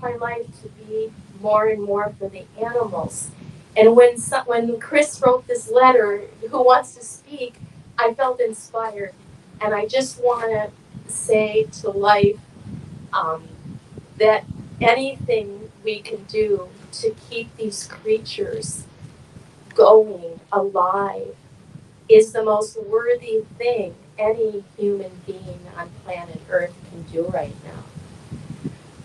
my life to be more and more for the animals. And when Chris wrote this letter, Who Wants to Speak, I felt inspired. And I just want to say to life that anything we can do to keep these creatures going, alive, is the most worthy thing any human being on planet Earth can do right now.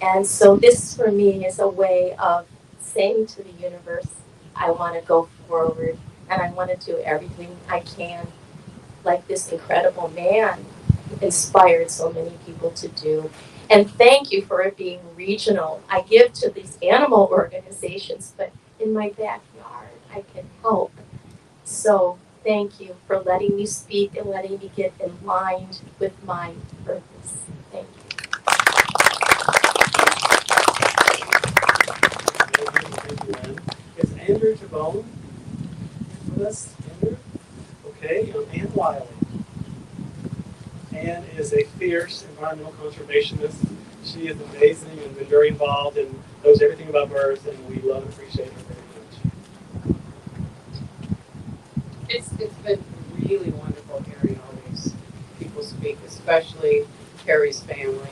And so this for me is a way of saying to the universe, I want to go forward and I want to do everything I can, like this incredible man inspired so many people to do. And thank you for it being regional. I give to these animal organizations, but in my backyard I can help. So thank you for letting me speak and letting me get in line with my purpose. Thank you. Thank you, Ann. Is Andrew Tabone with us? Andrew? Okay, Ann Wiley. Ann is a fierce environmental conservationist. She is amazing and been very involved and knows everything about birds, and we love and appreciate her very much. It's been really wonderful hearing all these people speak, especially Harry's family.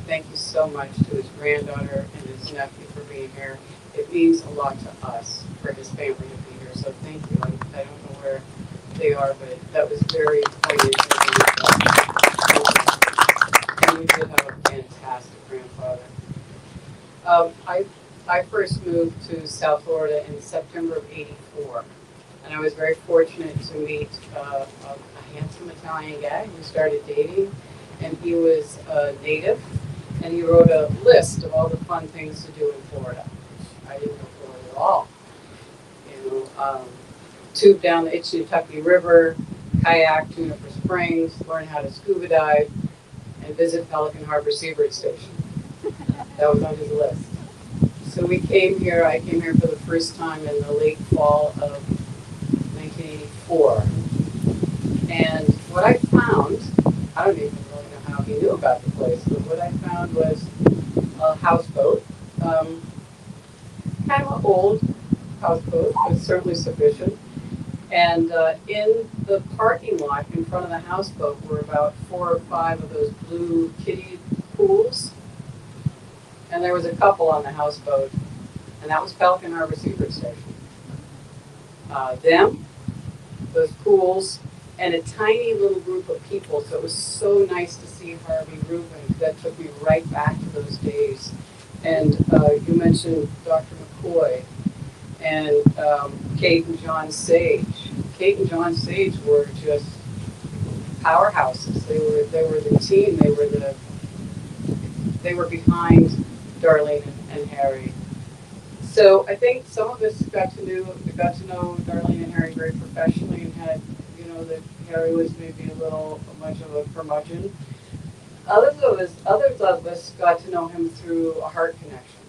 Thank you so much to his granddaughter and his nephew for being here. It means a lot to us for his family to be here, so thank you. I don't know where they are, but that was very poignant. And you did have a fantastic grandfather. I first moved to South Florida in September of '84. And I was very fortunate to meet a handsome Italian guy who started dating, and he was a native, and he wrote a list of all the fun things to do in Florida. I didn't know Florida at all. You know, tube down the Itchitucky River, kayak Juniper Springs, learn how to scuba dive, and visit Pelican Harbor Seabird Station. That was on his list. So we came here. I came here for the first time in the late fall of 1984. And what I found, I don't even really know how he knew about the place, but what I found was a houseboat, kind of an old houseboat, but certainly sufficient. And in the parking lot in front of the houseboat were about 4 or 5 of those blue kiddie pools. And there was a couple on the houseboat, and that was Pelican Harbor Seabird Station. Those pools, and a tiny little group of people. So it was so nice to see Harvey Rubin. That took me right back to those days. And you mentioned Dr. McCoy and Kate and John Sage. Kate and John Sage were just powerhouses. They were the team. They were behind Darlene and Harry. So I think some of us got to know Darlene and Harry very professionally, and had, that Harry was maybe a little much of a curmudgeon. Others of us got to know him through a heart connection.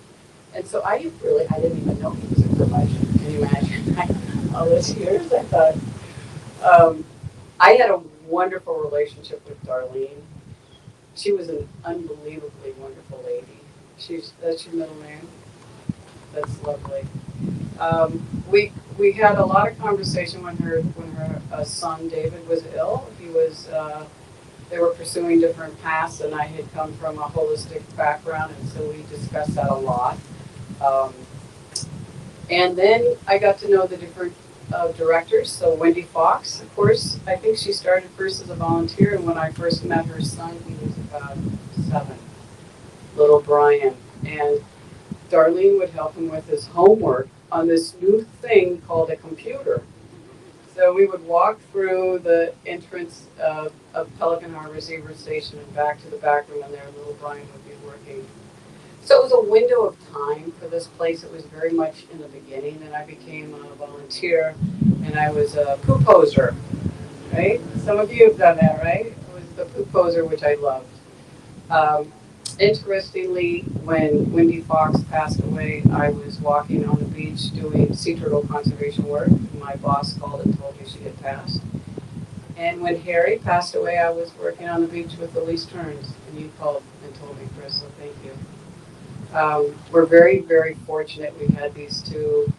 And so I didn't even know he was a curmudgeon. Can you imagine? All those years, I thought. I had a wonderful relationship with Darlene. She was an unbelievably wonderful lady. That's your middle name? That's lovely. We had a lot of conversation when her son David was ill. They were pursuing different paths, and I had come from a holistic background, and so we discussed that a lot. And then I got to know the different directors. So Wendy Fox, of course, I think she started first as a volunteer, and when I first met her son, he was about 7, little Brian, and Darlene would help him with his homework on this new thing called a computer. So we would walk through the entrance of Pelican Harbor Seabird Station and back to the back room, and there little Brian would be working. So it was a window of time for this place. It was very much in the beginning, and I became a volunteer, and I was a poo poser, right? Some of you have done that, right? It was the poo poser, which I loved. Interestingly, when Wendy Fox passed away, I was walking on the beach doing sea turtle conservation work. My boss called and told me she had passed. And when Harry passed away, I was working on the beach with Elise Turns, and you called and told me, Chris, so thank you. We're very, very fortunate we had these two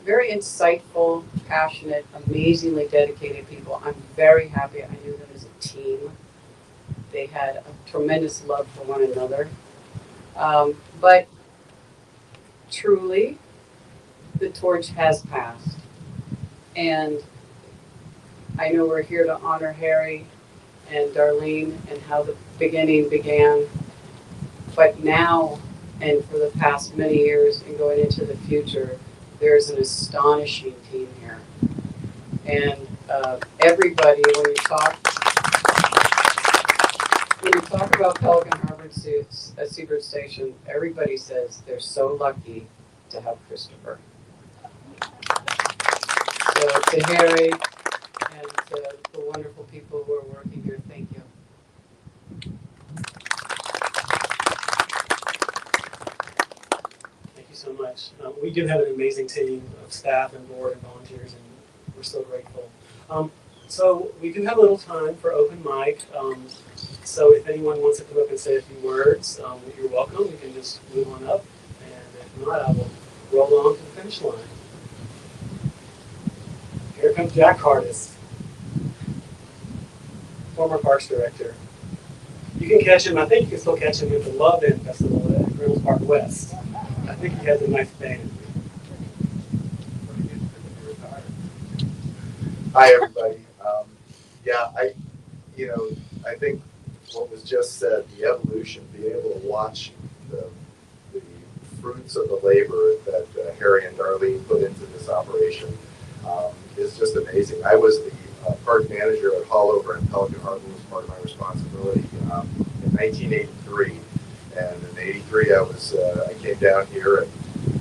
very insightful, passionate, amazingly dedicated people. I'm very happy I knew them as a team. They had a tremendous love for one another. But truly, the torch has passed. And I know we're here to honor Harry and Darlene and how the beginning began. But now, and for the past many years and going into the future, there's an astonishing team here. And everybody, when you talk about Pelican Harbor Seabird Station, everybody says they're so lucky to have Christopher. So to Harry and to the wonderful people who are working here, thank you. Thank you so much. We do have an amazing team of staff and board and volunteers, and we're so grateful. So we do have a little time for open mic. So if anyone wants to come up and say a few words, you're welcome. You can just move on up, and if not, I will roll on to the finish line. Here comes Jack Hardis, former Parks Director. You can catch him, I think you can still catch him at the Love In Festival at Reynolds Park West. I think he has a nice band. Hi, everybody. I think what was just said, the evolution, being able to watch the fruits of the labor that Harry and Darlene put into this operation is just amazing. I was the park manager at Haulover and Pelican Harbor was part of my responsibility in 1983. And in '83, I came down here and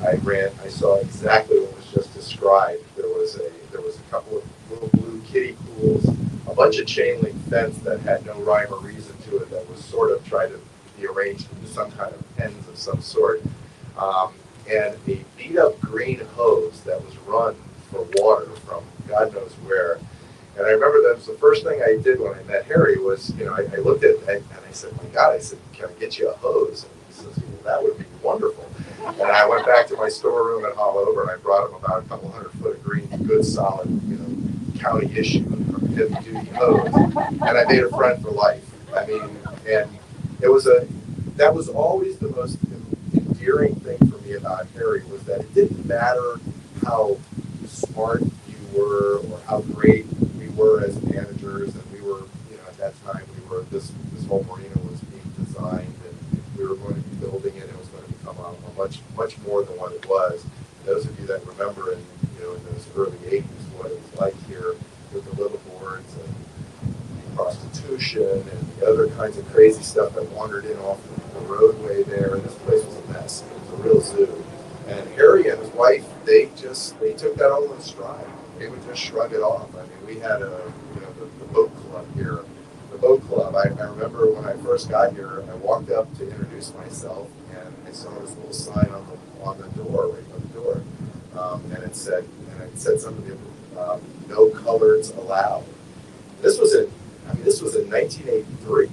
I saw exactly what was just described. There was a couple of little blue kiddie pools, a bunch of chain link fence that had no rhyme or reason to it, that was sort of trying to be arranged into some kind of pens of some sort, and a beat up green hose that was run for water from God knows where. And I remember that was the first thing I did when I met Harry was, I looked at it and I said, my God, I said, can I get you a hose? And he says, well, that would be wonderful. And I went back to my storeroom at Haulover and I brought him about a couple 100 foot of green, good, solid, county issue, heavy duty hose. And I made a friend for life. I mean, and that was always the most endearing thing for me about Harry was that it didn't matter how smart you were or how great we were as managers, and we were, at that time this whole marina was being designed and we were going to be building it. It was going to become much more than what it was. And those of you that remember in those early 80s what it was like here with the liveaboards and prostitution and the other kinds of crazy stuff that wandered in off the roadway there, and this place was a mess. It was a real zoo. And Harry and his wife, they took that all in stride. They would just shrug it off. I mean, we had the boat club here. The boat club, I remember when I first got here, I walked up to introduce myself, and I saw this little sign on the door, right by the door, and it said something, no coloreds allowed. This was in 1983,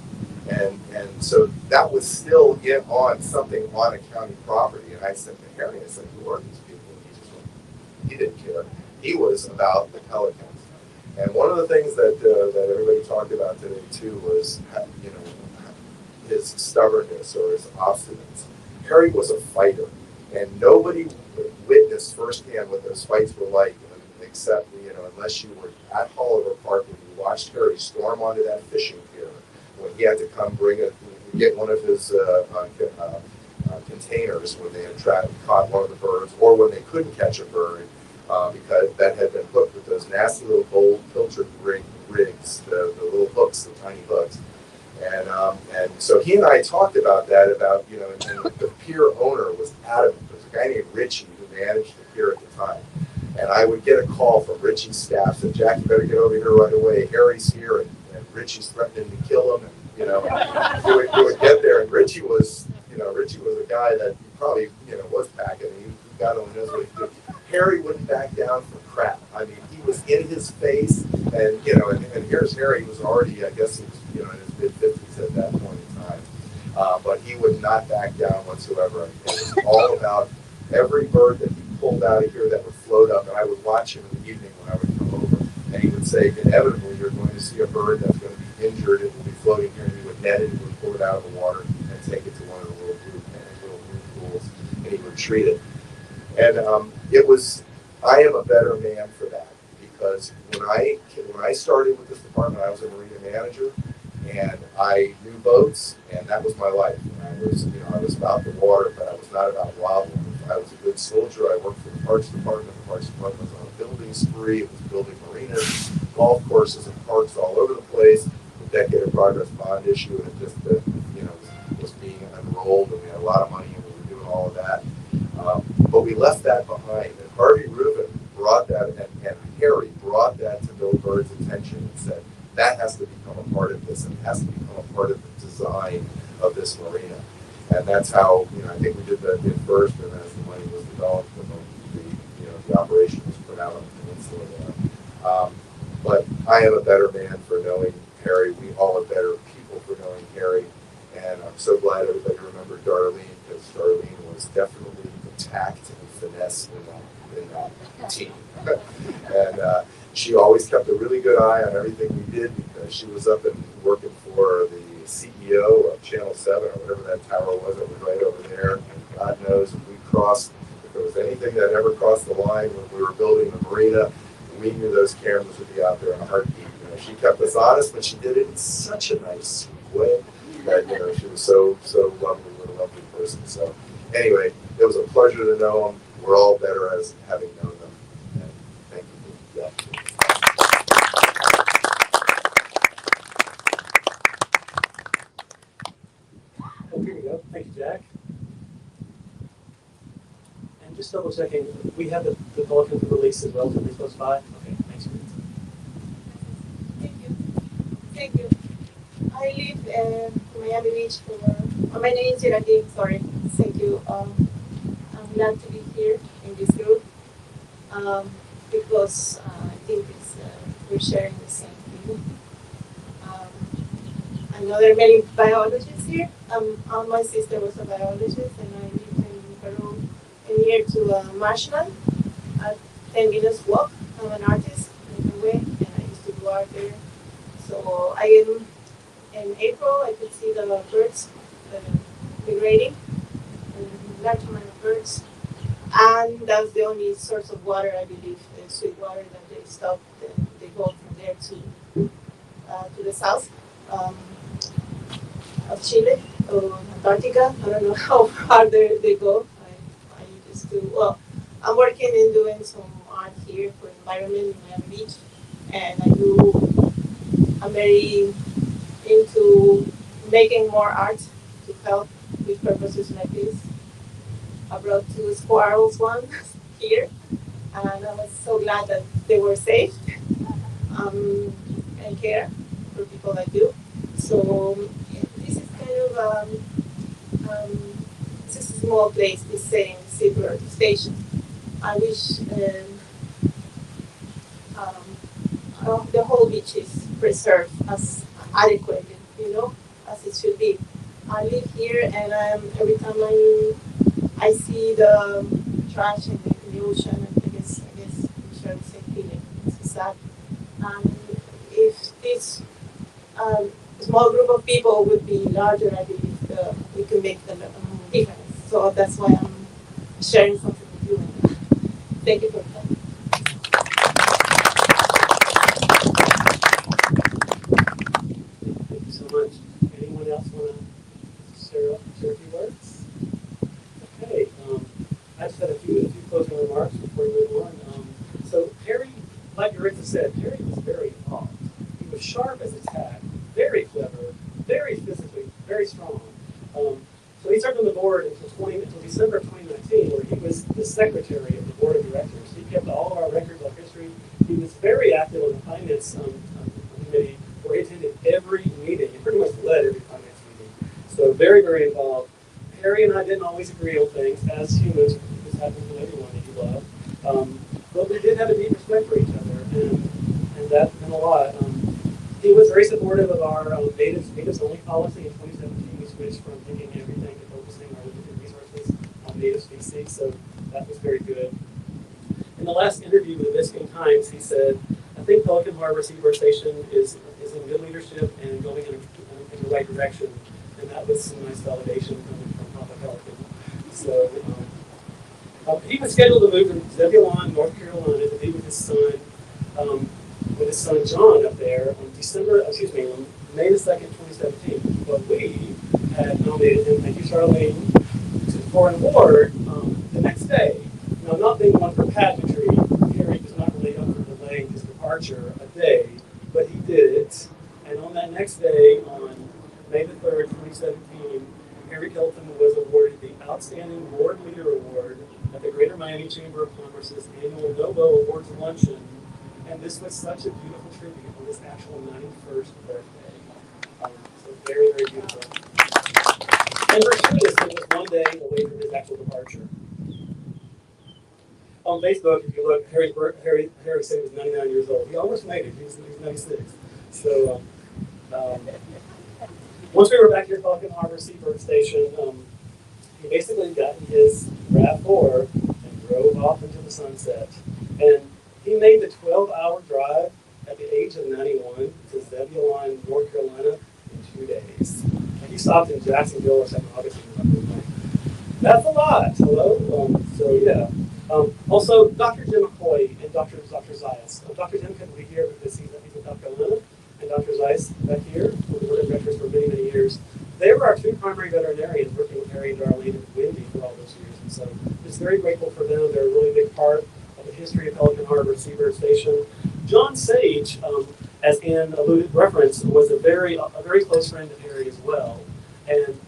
and so that was still on something on a county property. And I said to Harry, I said, who are these people? And he didn't care. He was about the Pelicans. And one of the things that everybody talked about today too was, his stubbornness or his obstinance. Harry was a fighter, and nobody witnessed firsthand what those fights were like, except unless you were at Haulover Park when you watched Harry storm onto that fishing pier when he had to come get one of his containers when they had caught one of the birds, or when they couldn't catch a bird because that had been hooked with those nasty little gold filtered rigs, the little hooks, the tiny hooks. And so he and I talked about that, and the pier owner was adamant. There was a guy named Richie who managed the pier at the time. And I would get a call from Richie's staff that, Jack, you better get over here right away. Harry's here, and Richie's threatening to kill him. And, he would get there, and Richie was a guy that probably, was packing. God only knows what he did. Harry wouldn't back down for crap. I mean, he was in his face, and here's Harry, who was already, I guess he was, in his mid-50s at that point in time. but he would not back down whatsoever. It was all about every bird that he pulled out of here that would float up, and I would watch him in the evening when I would come over, and he would say, inevitably, you're going to see a bird that's going to be injured, it will be floating here, and he would net it, he would pull it out of the water, and take it to one of the little blue pools, and he would treat it. And it was, I am a better man for that, because when I started with this department, I was a marina manager, and I knew boats, and that was my life. I was about the water, but I was not about wildlife. I was a good soldier. I worked for the Parks Department. The Parks Department was on a building spree. It was building marinas, golf courses, and parks all over the place. The Decade of Progress bond issue, and it just was being unrolled, and we had a lot of money, and we were doing all of that. But we left that behind, and Harvey Rubin brought that, and Harry brought that to Bill Bird's attention and said, that has to become a part of this, and it has to become a part of the design of this marina. And that's how, I think we did that first, and as the money was developed, the operation was put out on the peninsula there. But I am a better man for knowing Harry. We all are better people for knowing Harry. And I'm so glad everybody remembered Darlene, because Darlene was definitely the tact and finesse in that team. And she always kept a really good eye on everything we did, because she was up and working for the CEO of Channel 7 or whatever that tower was that was right over there. And God knows if there was anything that ever crossed the line when we were building the marina, we knew those cameras would be out there in a heartbeat. She kept us honest, but she did it in such a nice, sweet way that she was so lovely, what a lovely person. So anyway, it was a pleasure to know them. We're all better as having known them. And thank you. Yeah. Oh, here we go. Thank you, Jack. And just double checking, we have the bulletin for release as well, relatively close by. Okay, thanks. Thank you. I live in Miami Beach my name is Geraldine, sorry. Thank you. I'm glad to be here in this group because I think we're sharing the same thing. I know there are many biologists here. My sister was a biologist, and I lived in Peru near to marshland at 10 minutes walk. I'm an artist in a way, and I used to do art there. So in April, I could see the birds migrating, large amount of birds. And that's the only source of water, I believe, the sweet water that they stop. And they go from there to the south of Chile or Antarctica. I don't know how far they go. I used to, I'm working in doing some art here for environment in Miami Beach. And I'm very into making more art to help with purposes like this. I brought 2 squirrels once here, and I was so glad that they were safe and care for people like you. So this is kind of it's just a small place, this setting, Silver Station. I wish the whole beach is preserved as adequately, as it should be. I live here, and every time I see the trash in the ocean, I guess we share the same feeling. It's sad. And if this small group of people would be larger, I believe we could make the difference. So that's why I'm sharing something with you. Thank you for that. Thank you so much. Anyone else want to share a few words? Okay. I just had a few closing remarks before we move on. So Harry, like Maritza said, Harry was very involved. He was sharp as a tack, very clever, very physically, very strong. So he served on the board until December of 2019, where he was the secretary of the board of directors. He kept all of our records of history. He was very active on the finance committee, where he attended every meeting. He pretty much led every finance meeting. So very, very involved. Harry and I didn't always agree on things as humans. This happens with everyone that you love. But we did have a deep respect for each other, and that meant a lot. He was very supportive of our natives only policy in 2017. We switch from thinking everything to focusing our limited resources on native species. So that was very good. In the last interview with the Biscayne Times, he said, I think Pelican Harbor Seabird Station is in good leadership and going in the right direction. And that was some nice validation coming from Papa Pelican. So he was scheduled to move to Zebulon, North Carolina to be with his son John up there on May the 2nd, 2017. But we had nominated him, thank you Charlene, for an award the next day. Now, not being one for pageantry, Harry was not really up for delaying his departure a day, but he did it. And on that next day, on May the 3rd, 2017, Harry Kelton was awarded the Outstanding Board Leader Award at the Greater Miami Chamber of Commerce's annual Novo Awards Luncheon. And this was such a beautiful tribute on his actual 91st birthday. So very, very beautiful. And for sure, this was one day away from his actual departure. On Facebook, if you look, Harry said he was 99 years old. He almost made it. He was 96. So once we were back here at Pelican Harbor Seabird Station, he basically got in his RAV4 and drove off into the sunset. And he made the 12-hour drive at the age of 91 to Zebulon, North Carolina in 2 days. And he stopped in Jacksonville or St. Augustine. That's a lot. Hello? Also, Dr. Jim McCoy and Dr. Zeiss. Dr. Jim couldn't be here because he's in South Carolina, and Dr. Zeiss back here, who were the directors for many, many years. They were our two primary veterinarians working with Harry and Darlene and Wendy for all those years. And so just very grateful for them. They're a really big part of the history of Pelican Harbor Seabird Station. John Sage, as Ann alluded reference, was a very close friend of Harry as well. And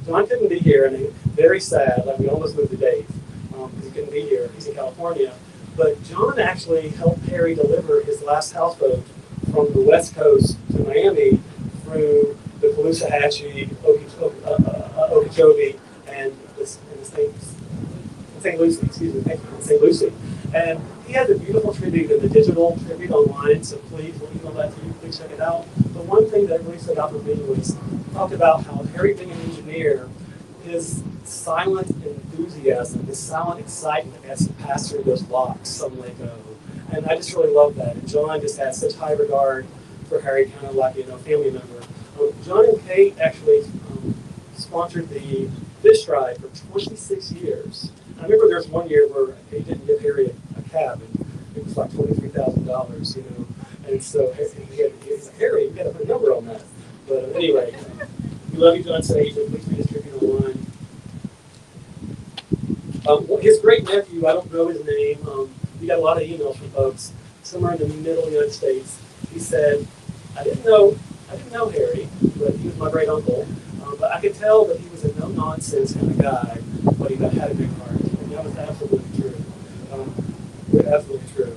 John couldn't be here, and very sad, like we almost moved to Dave. He couldn't be here. He's in California. But John actually helped Harry deliver his last houseboat from the West Coast to Miami through the Caloosahatchee, Okeechobee, and St. Lucie, St. Lucie. And he has a beautiful tribute in the digital tribute online, so please, we'll email that to you. Please check it out. But one thing that really stood out for me was talked about how Harry being an engineer, his silent enthusiasm, his silent excitement as he passed through those locks on Lake O. And I just really love that. And John just had such high regard for Harry, kind of like, family member. John and Kate actually sponsored the fish ride for 26 years. I remember there was one year where they didn't give Harry a cab, and it was like $23,000, And so he was like, Harry, you got to put a number on that. But anyway, we love you, John Sage, and please redistribute online. His great nephew, I don't know his name. We got a lot of emails from folks somewhere in the middle United States. He said, I didn't know Harry, but he was my great uncle. But I could tell that he was a no-nonsense kind of guy, but he had a big heart. And that was absolutely true. Absolutely true.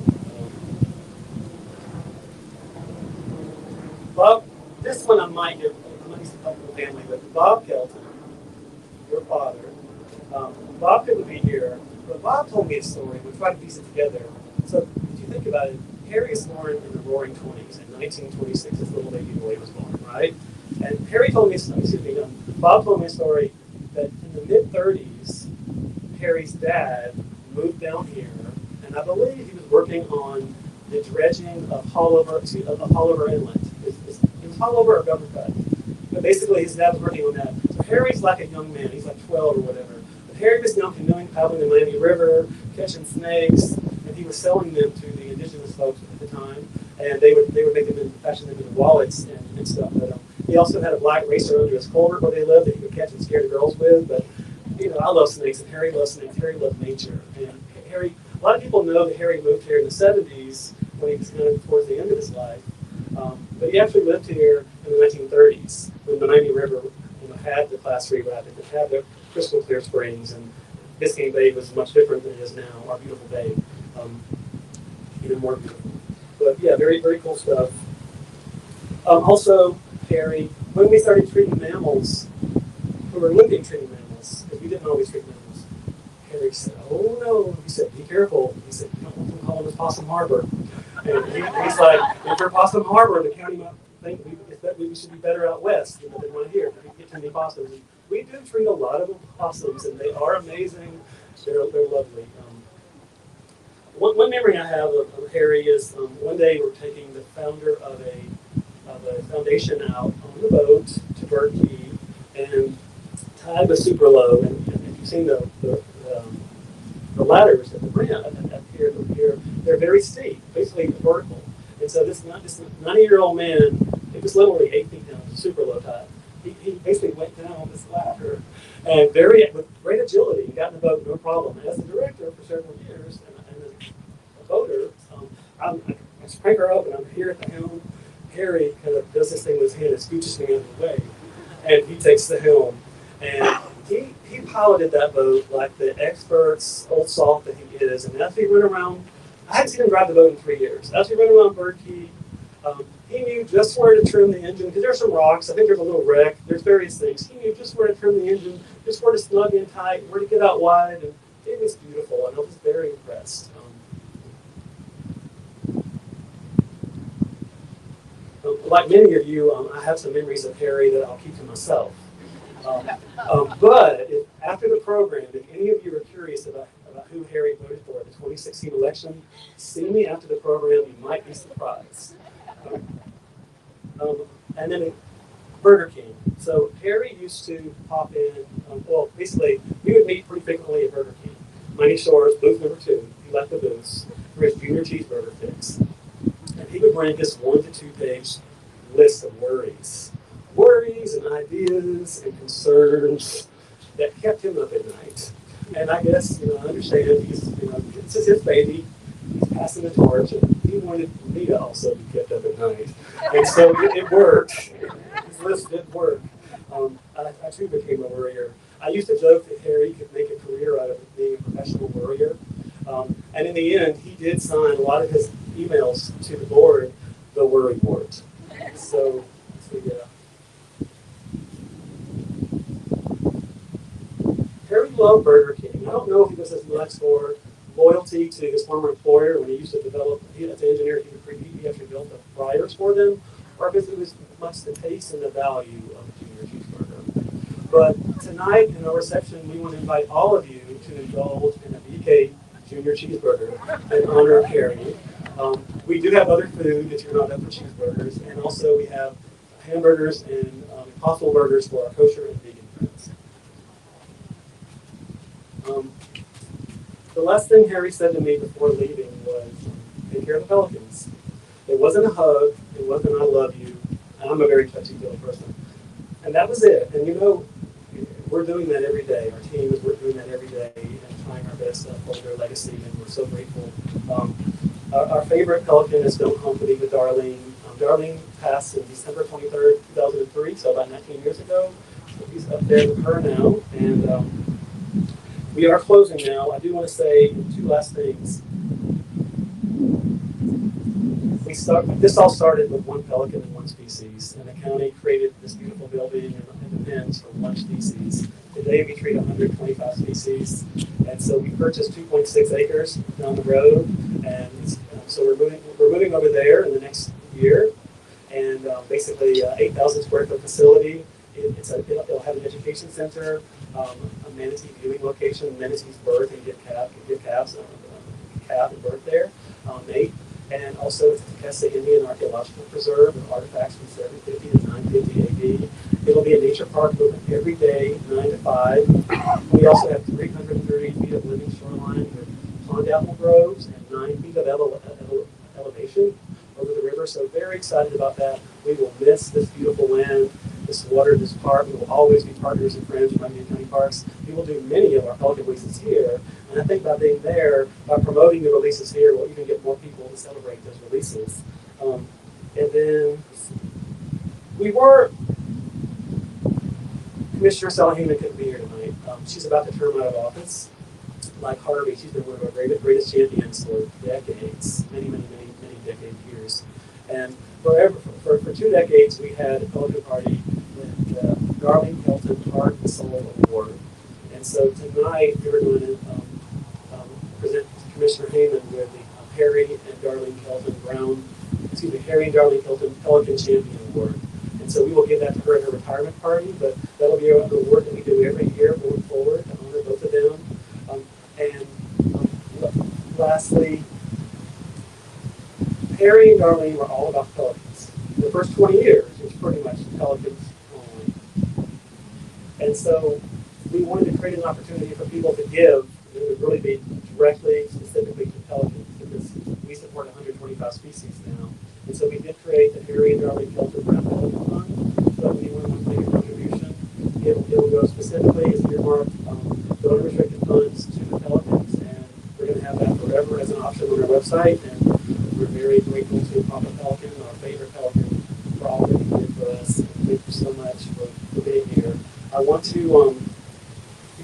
Bob, this one I might give, I'm not used to talking to the family, but Bob Kelton, your father, Bob couldn't be here, but Bob told me a story. We tried to piece it together. So if you think about it, Harry was born in the Roaring 20s. In 1926, his little baby boy was born, right? And Harry told me, Bob told me a story that in the mid-30s, Harry's dad moved down here, and I believe he was working on the dredging of Hollover Inlet. It was Hollover or Governor Cut. But basically, his dad was working on that. So Harry's like a young man. He's like 12 or whatever. But Harry was now canoeing, paddling the Miami River, catching snakes, and he was selling them to the indigenous folks at the time. And they would make them and fashion them into wallets and stuff. But he also had a black racer under his culvert where they lived that he would catch and scare the girls with. But I love snakes, and Harry loves snakes. Harry loved nature. And Harry, a lot of people know that Harry moved here in the 70s when he was kind of towards the end of his life. But he actually lived here in the 1930s when the Miami River had the Class 3 rapid, it had the crystal clear springs, and Biscayne Bay was much different than it is now, our beautiful bay, even more beautiful. But yeah, very, very cool stuff. Also, Harry, when we started treating mammals, we were looking at treating mammals, because we didn't always treat mammals. Harry said, oh no, he said, be careful. He said, you don't want them calling us Possum Harbor. And he's like, if you're Possum Harbor, the county think we should be better out west than right here. We get too many possums. We do treat a lot of possums, and they are amazing. They're lovely. One memory I have of Harry is one day we're taking the founder of a foundation out on the boat to Bird Key, and tide was super low. And if you've seen the ladders at the ramp up here, they're very steep, basically vertical. And so this 90-year-old man, it was literally 8 feet down, super low tide. He basically went down this ladder, and with great agility, and got in the boat no problem. As the director for several years, and a boater, I just crank her up, and I'm here at the helm. Harry kind of does this thing with his hand and scooches me out of the way, and he takes the helm, and he piloted that boat like the expert's old salt that he is. And as we went around, I hadn't seen him drive the boat in 3 years. As we went around Bird Key, he knew just where to trim the engine, because there's some rocks. I think there's a little wreck. There's various things. He knew just where to trim the engine, just where to snug in tight, where to get out wide, and it was beautiful, and I was very impressed. Like many of you, I have some memories of Harry that I'll keep to myself. But after the program, if any of you are curious about who Harry voted for at the 2016 election, see me after the program. You might be surprised. And then Burger King. So Harry used to pop in. Basically, we would meet pretty frequently at Burger King. Miami Shores, booth number 2. He left the booths for his junior cheeseburger fix. And he would bring this 1 to 2 page list of worries and ideas and concerns that kept him up at night. And I guess, I understand this is his baby. He's passing the torch, and he wanted me to also be kept up at night. And so it worked. His list did work. I too became a worrier. I used to joke that Harry could make a career out of being a professional worrier. And in the end, he did sign a lot of his emails to the board, the worry board. So yeah. Harry loved Burger King. I don't know if he was as much for loyalty to his former employer when he used to develop, as an engineer, he actually built the fryers for them, or if it was much the taste and the value of a junior cheeseburger. But tonight in our reception, we want to invite all of you to indulge in a BK junior cheeseburger in honor of Harry. We do have other food if you're not up for cheeseburgers, and also we have hamburgers and impossible burgers for our kosher and vegan friends. The last thing Harry said to me before leaving was, take care of the Pelicans. It wasn't a hug, it wasn't I love you, and I'm a very touchy-feely person. And that was it. And we're doing that every day. Our team we're doing that every day and trying our best to uphold their legacy, and we're so grateful. Our favorite Pelican is Don't Humphrey with Darlene. Darlene passed on December 23rd, 2003, so about 19 years ago. So he's up there with her now, and we are closing now. I do want to say 2 last things. This all started with 1 pelican and 1 species, and the county created this beautiful building and the pens for 1 species. Today we treat 125 species, and so we purchased 2.6 acres down the road, and so we're moving over there in the next year, and basically 8,000 square foot facility. It'll have an education center, a manatee viewing location, manatees birth and give calves calf and birth there, mate. And also it's the Kessa Indian Archaeological Preserve with artifacts from 750 to 950 AD. It'll be a nature park open every day, 9 to 5. We also have 330 feet of living shoreline with pond apple groves and 9 feet of elevation over the river. So very excited about that. We will miss this beautiful land, this water, this park. We will always be partners and friends with Miami County Parks. We will do many of our pelican releases here. And I think by being there, by promoting the releases here, we'll even get more people to celebrate those releases. And then Commissioner Salahuman couldn't be here tonight. She's about to term out of office. Like Harvey, she's been one of our greatest champions for decades, many decade years. And for 2 decades, we had a pelican party with the Darling Kelton Heart and Soul Award. And so tonight, we're going to present Commissioner Heyman with the Harry and Darlene Kelton Brown Harry and Darlene Kelton Pelican Champion Award. And so we will give that to her at her retirement party, but that'll be an award that we do every year going forward to honor both of them. Lastly, Harry and Darlene were all about pelicans. The first 20 years was pretty much pelicans only. And so we wanted to create an opportunity for people to give that would really be directly, specifically to pelicans, because we support 125 species now. And so we did create the Harry and Darlene Kelton Brown Pelican Fund. So if anyone wants to make a contribution, it'll go specifically as earmarked the unrestricted funds to the pelicans, and we're going to have that forever as an option on our website. And we're very grateful to Papa Pelican, our favorite pelican, for all that he did for us. And thank you so much for being here. I want to, you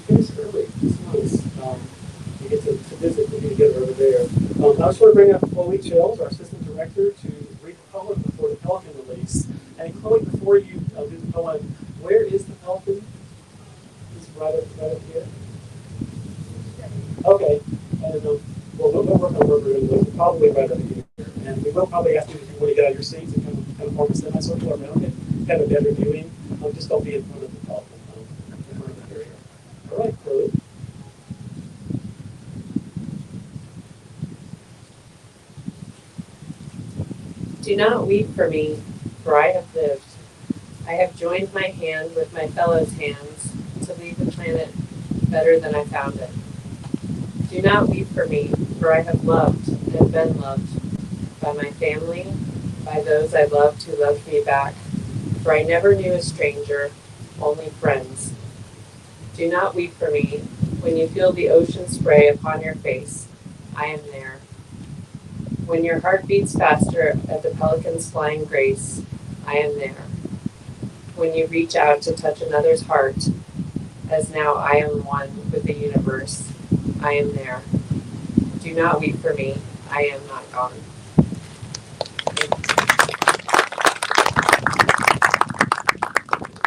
finished early. It's nice. You get to visit with you together over there. I just want to bring up Chloe Chills, our assistant director, to read the poem before the Pelican release. And Chloe, before you do the poem, where is the Pelican? It's right up here. Okay. And well, we'll work on where we're going to go. Probably right up here. And we will probably ask you if you want to get out of your seats and kind of form a semicircle around it, have a better viewing. Just don't be in front of the Pelican. In front of the area. All right, Chloe. Do not weep for me, for I have lived. I have joined my hand with my fellows' hands to leave the planet better than I found it. Do not weep for me, for I have loved and been loved by my family, by those I loved who loved me back, for I never knew a stranger, only friends. Do not weep for me when you feel the ocean spray upon your face. I am there. When your heart beats faster at the pelican's flying grace, I am there. When you reach out to touch another's heart, as now I am one with the universe, I am there. Do not weep for me, I am not gone.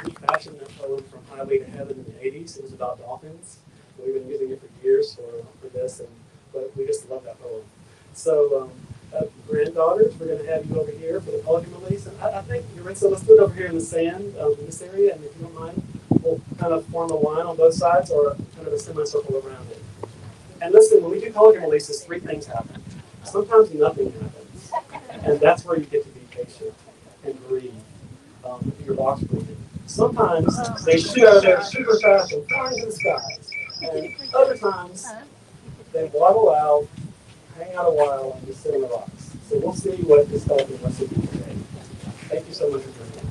We fashioned that poem from Highway to Heaven in the 80s. It was about dolphins. We've been using it for years for this, but we just love that poem. So, granddaughters, we're going to have you over here for the Pelican release. And I think, so let's do it over here in the sand in this area, and if you don't mind, we'll kind of form a line on both sides or kind of a semicircle around it. And listen, when we do Pelican releases, three things happen. Sometimes nothing happens, and that's where you get to be patient and breathe with your box breathing. Sometimes they shoot out of there super fast and fly into the skies, and other times they waddle out, hang out a while, and just sit on the rocks. So we'll see what this Pelican wants to do today. Thank you so much for joining us.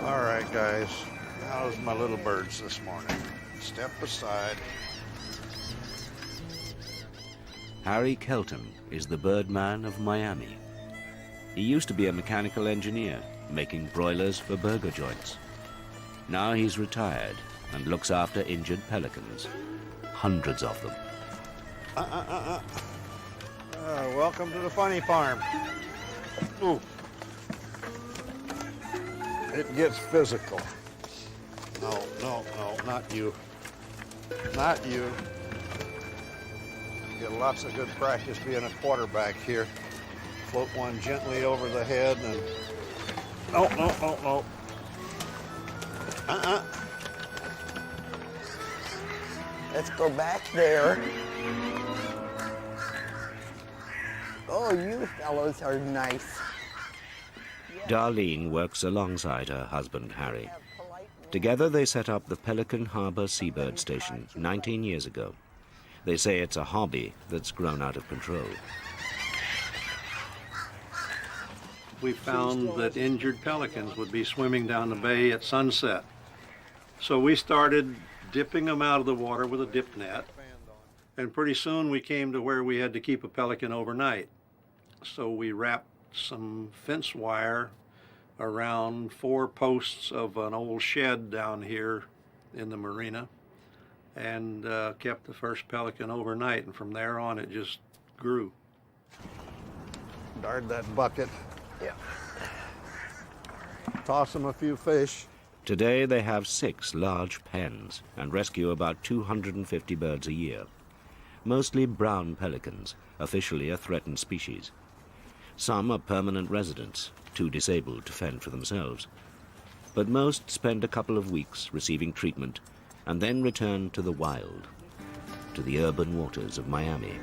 All right, guys, how's my little birds this morning? Step aside. Harry Kelton is the birdman of Miami. He used to be a mechanical engineer, making broilers for burger joints. Now he's retired and looks after injured pelicans, hundreds of them. Welcome to the funny farm. Ooh. It gets physical. No, not you. Not you. Get lots of good practice being a quarterback here. Float one gently over the head and... No. Let's go back there. Oh, you fellows are nice. Darlene works alongside her husband, Harry. Together they set up the Pelican Harbor Seabird Station 19 years ago. They say it's a hobby that's grown out of control. We found that injured pelicans would be swimming down the bay at sunset. So we started dipping them out of the water with a dip net. And pretty soon we came to where we had to keep a pelican overnight. So we wrapped some fence wire around 4 posts of an old shed down here in the marina and kept the first pelican overnight, and from there on it just grew. Guard that bucket. Yeah. Toss them a few fish. Today they have 6 large pens and rescue about 250 birds a year. Mostly brown pelicans, officially a threatened species. Some are permanent residents, too disabled to fend for themselves. But most spend a couple of weeks receiving treatment and then return to the wild, to the urban waters of Miami.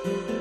Thank you.